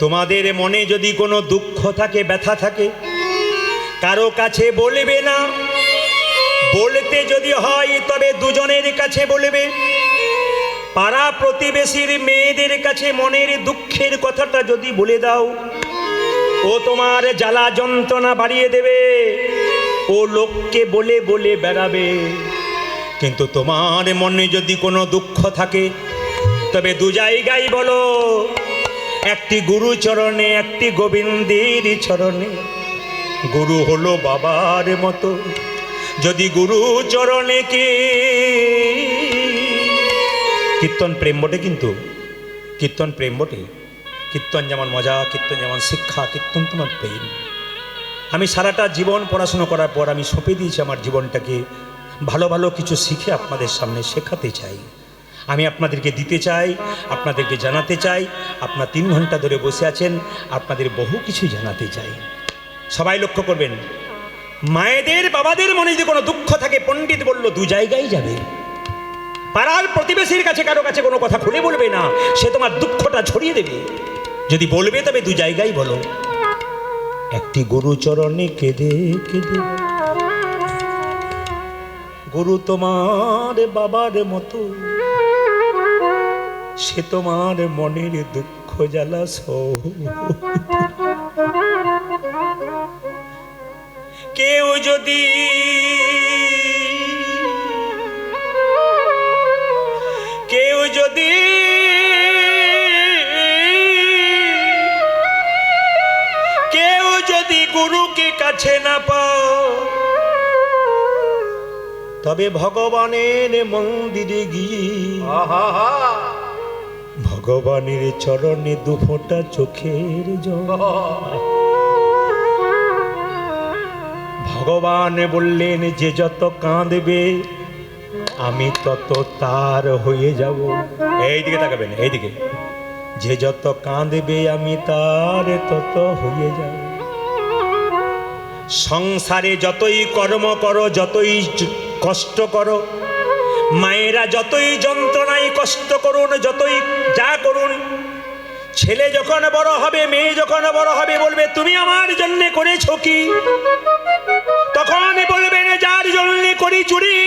S1: তোমাদের মনে যদি কোনো দুঃখ থাকে, ব্যথা থাকে, কারো কাছে বলবে না। বলতে যদি হয় তবে দুজনের কাছে বলবে। পাড়া প্রতিবেশীর মেয়েদের কাছে মনের দুঃখের কথাটা যদি বলে দাও, ও তোমার জ্বালা যন্ত্রণা বাড়িয়ে দেবে, ও লোককে বলে বলে বেড়াবে। কিন্তু তোমার মনে যদি কোনো দুঃখ থাকে তবে দু জায়গায় বলো, একটি গুরু চরণে, একটি গোবিন্দের চরণে। গুরু হলো বাবার মতো, যদি গুরু চরণে কে। কীর্তন প্রেম বটে, কিন্তু কীর্তন প্রেম বটে। কীর্তন যেমন মজা, কীর্তন যেমন শিক্ষা, কীর্তন তোমার প্রেম। আমি সারাটা জীবন পড়াশুনো করার পর আমি সঁপে দিয়েছি আমার জীবনটাকে, ভালো ভালো কিছু শিখে আপনাদের সামনে শেখাতে চাই। আমি আপনাদেরকে দিতে চাই, আপনাদেরকে জানাতে চাই। আপনার 3 ঘন্টা ধরে বসে আছেন, আপনাদের বহু কিছু জানাতে চাই। সবাই লক্ষ্য করবেন, মায়েদের বাবাদের মনে যদি কোনো দুঃখ থাকে, পণ্ডিত বলল 2 জায়গায় যাবে। পাড়ার প্রতিবেশীর কাছে কারো কাছে কোনো কথা খুলে বলবে না, সে তোমার দুঃখটা ছড়িয়ে দেবে। যদি বলবে তবে 2 জায়গায় বলো। একটি গুরু চরণে কেঁদে কেঁদে, গুরু তোমার বাবার মতো, সে তোমার মনের দুঃখ জ্বালা সহ। কেউ যদি গুরুকে কাছে না পাও, তবে ভগবানের মন্দিরে গিয়ে ভগবানের চরণে 2 ফোঁটা চোখের জল। ভগবান বললেন, যে যত কাঁদবে আমি তত তার হয়ে যাব। এইদিকে তাকাবেন, এইদিকে। যে যত কাঁদবে আমি তার তত হয়ে যাব। সংসারে যতই কর্ম করো, যতই কষ্ট করো, মায়েরা যতই যন্ত্রণায় কষ্ট করুন, যতই যা করুন, ছেলে যখন বড় হবে, মেয়ে যখন বড় হবে, বলবে তুমি আমার জন্য করেছো কি? তখন বলবেন, যার জন্য করি চুরি,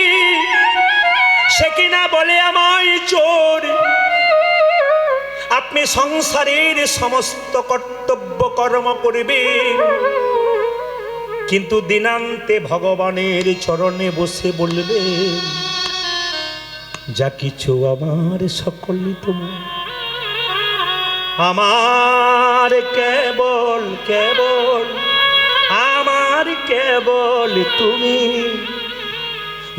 S1: সে কিনা বলে আমায় চোর। আপনি সংসারের সমস্ত কর্তব্য কর্ম করবেন, কিন্তু দিনান্তে ভগবানের চরণে বসে বলবেন, যা কিছু আমার সকলই তোমার, আমার কেবল কেবল আমার কেবল তুমি।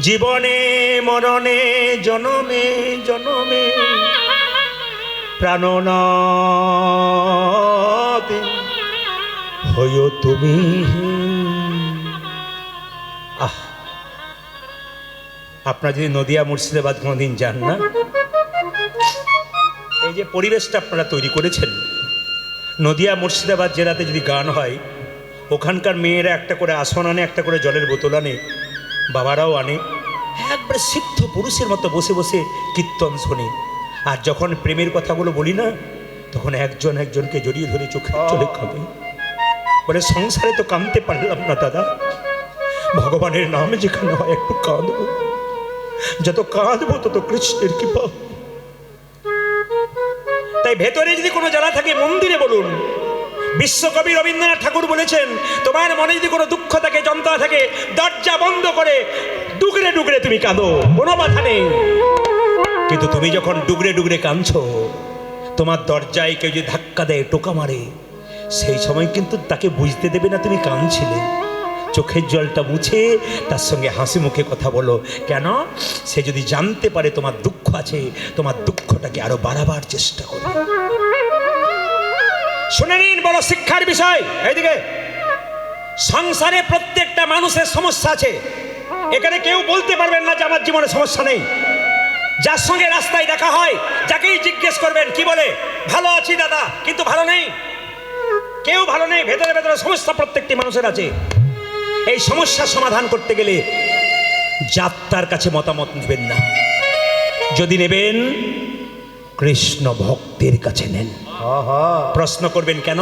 S1: জীবনে মরণে জনমে জনমে প্রাণনাথে হয়ো তুমি। আপনারা যদি নদিয়া মুর্শিদাবাদ কোনোদিন যান না, এই যে পরিবেশটা আপনারা তৈরি করেছেন, নদিয়া মুর্শিদাবাদ জেলাতে যদি গান হয়, ওখানকার মেয়েরা একটা করে আসন আনে, একটা করে জলের বোতল আনে, বাবারাও আনে, একবারে সিদ্ধ পুরুষের মতো বসে বসে কীর্তন শোনে। আর যখন প্রেমের কথাগুলো বলি না, তখন একজন একজনকে জড়িয়ে ধরে চোখে চলে খাবে, বলে সংসারে তো কাঁদতে পারলাম না দাদা, ভগবানের নামে যেখানে হয় একটু কাঁদবো, যত কাঁদবো তত কৃষ্ণের কৃপা। তাই তাই ভেতরে যদি কোনো জ্বালা থাকে মন্দিরে বলুন। বিশ্বকবি রবীন্দ্রনাথ ঠাকুর বলেছেন, তোমার মনে যদি কোনো দুঃখ থাকে, যন্ত্রণা থাকে, দরজা বন্ধ করে ডুগরে ডুগরে তুমি কাঁদো, কোনো বাধা নেই। কিন্তু তুমি যখন ডুগরে ডুগরে কাঁদছো, তোমার দরজায় কেউ যদি ধাক্কা দেয়, টোকা মারে, সেই সময় কিন্তু তাকে বুঝতে দেবে না তুমি কাঁদছিলে। চোখের জলটা মুছে তার সঙ্গে হাসি মুখে কথা বলো। কেন? সে যদি জানতে পারে তোমার দুঃখ আছে, তোমার দুঃখটাকে আরো বাড়াবার চেষ্টা করবে। শুনে নিন, বড় শিক্ষার বিষয়। এইদিকে সংসারে প্রত্যেকটা মানুষের সমস্যা আছে। এখানে কেউ বলতে পারবেন না যে আমার জীবনে সমস্যা নেই। যার সঙ্গে রাস্তায় দেখা হয়, যাকেই জিজ্ঞেস করবেন কি বলে, ভালো আছি দাদা, কিন্তু ভালো নেই। কেউ ভালো নেই, ভেতরে ভেতরে সমস্যা প্রত্যেকটি মানুষের আছে। এই সমস্যার সমাধান করতে গেলে যাত্রার কাছে মতামত নেবেন না। যদি নেবেন, কৃষ্ণ ভক্তের কাছে নেন। প্রশ্ন করবেন কেন?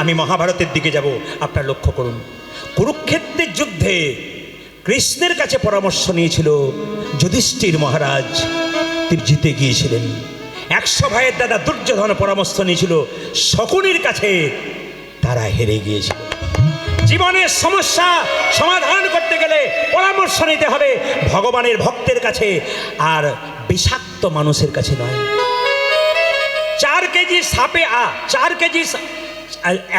S1: আমি মহাভারতের দিকে যাব। আপনার লক্ষ্য করুন, কুরুক্ষেত্রের যুদ্ধে কৃষ্ণের কাছে পরামর্শ নিয়েছিল যুধিষ্ঠির মহারাজ, তিনি জিতে গিয়েছিলেন। 100 ভাইয়ের দাদা দুর্যোধন পরামর্শ নিয়েছিল শকুনির কাছে, তারা হেরে গিয়েছিল। জীবনের সমস্যা সমাধান করতে গেলে পরামর্শ নিতে হবে ভগবানের ভক্তের কাছে, আর বিষাক্ত মানুষের কাছে নয়।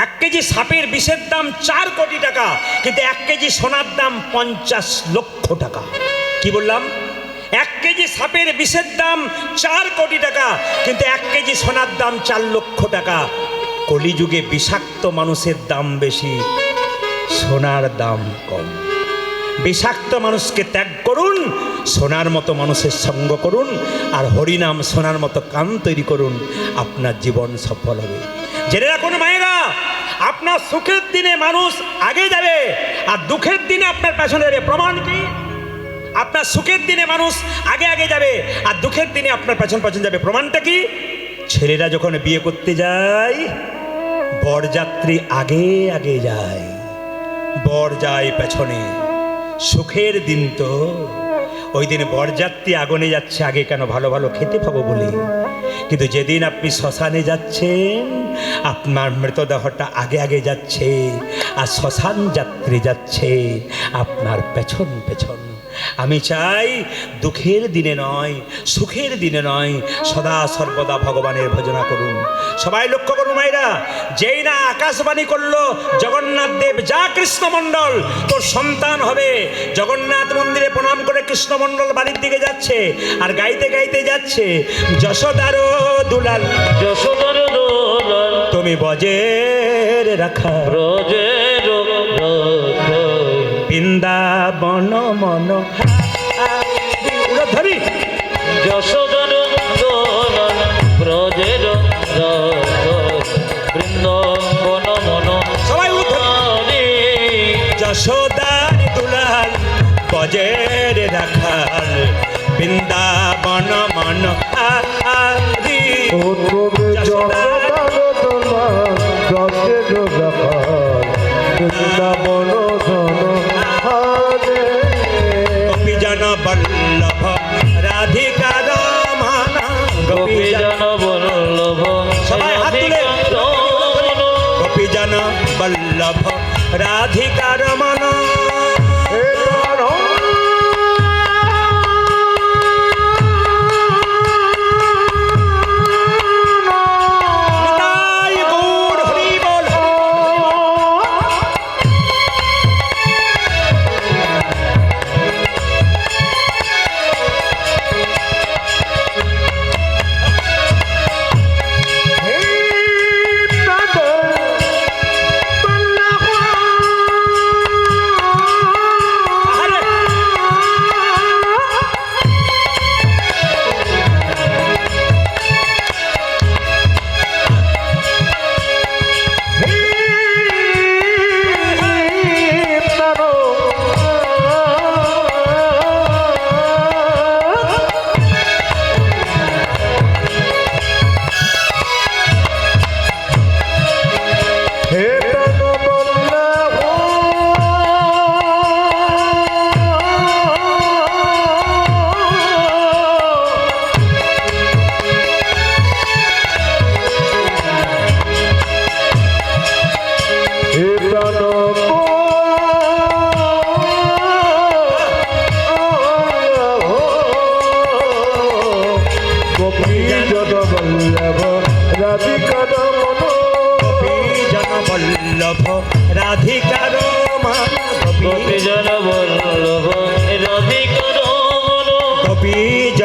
S1: 1 কেজি সাপের বিষের দাম 4 কোটি টাকা, কিন্তু 1 কেজি সোনার দাম 50 লক্ষ টাকা। কি বললাম? 1 কেজি সাপের বিষের দাম 4 কোটি টাকা, কিন্তু 1 কেজি সোনার দাম 4 লক্ষ টাকা। কলিযুগে বিষাক্ত মানুষের দাম বেশি, সোনার দাম কম। বিষাক্ত মানুষকে ত্যাগ করুন, সোনার মতো মানুষের সঙ্গ করুন, আর হরিনাম সোনার মতো কান তৈরি করুন, আপনার জীবন সফল হবে। জেনে রাখুন মায়েরা, আপনার সুখের দিনে মানুষ আগে যাবে, আর দুঃখের দিনে আপনার পেছনে যাবে। প্রমাণ কি? আপনার সুখের দিনে মানুষ আগে আগে যাবে, আর দুঃখের দিনে আপনার পেছন পেছন যাবে। প্রমাণটা কি? ছেলেরা যখন বিয়ে করতে যায়, বরযাত্রী আগে আগে যায়, বর যায় পেছনে। সুখের দিন তো ওই দিন বরযাত্রী আগুনে যাচ্ছে আগে, কেন? ভালো ভালো খেতে পাবো বলে। কিন্তু যেদিন আপনি শ্মশানে যাচ্ছেন, আপনার মৃতদেহটা আগে আগে যাচ্ছে, আর শ্মশান যাত্রী যাচ্ছে আপনার পেছন পেছন। আমি চাই দুঃখের দিনে নয়, সুখের দিনে নয়, সদা সর্বদা ভগবানের ভজনা করুন। সবাই লক্ষ্য করুন মায়েরা, যেই না আকাশবাণী করলো জগন্নাথ দেব, যা কৃষ্ণমণ্ডল তোর সন্তান হবে। জগন্নাথ মন্দিরে প্রণাম করে কৃষ্ণমণ্ডল বাড়ির দিকে যাচ্ছে, আর গাইতে গাইতে যাচ্ছে, যশোদার দুলাল,
S2: যশোদার দোলাল,
S1: তুমি বজের রাখা
S2: ব্রজের
S1: বৃন্দাবন মন ধরি।
S2: যশোদার দোলাল, ব্রজের বৃন্দাবন মন।
S1: সবাই উঠে। যশোদার দুলাল, বজের রাখাল, বৃন্দাবন মন হারি। গোপীজন বল্লভ রাধিকা রমণ,
S2: গোপীজন বল্লভ
S1: সবাই হাত তুলে। গোপীজন বল্লভ রাধিকা রমণ।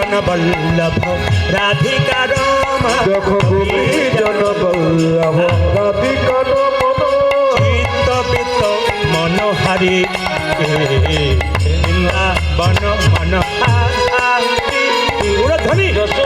S1: জন বল্লভ রাধিকা রমা
S3: দেখো গোপী জন বল্লভ রাধিকা রমণ
S1: চিত্ত পিত্ত মনোহারি বৃন্দাবন মনোহারি ধ্বনি
S2: যশ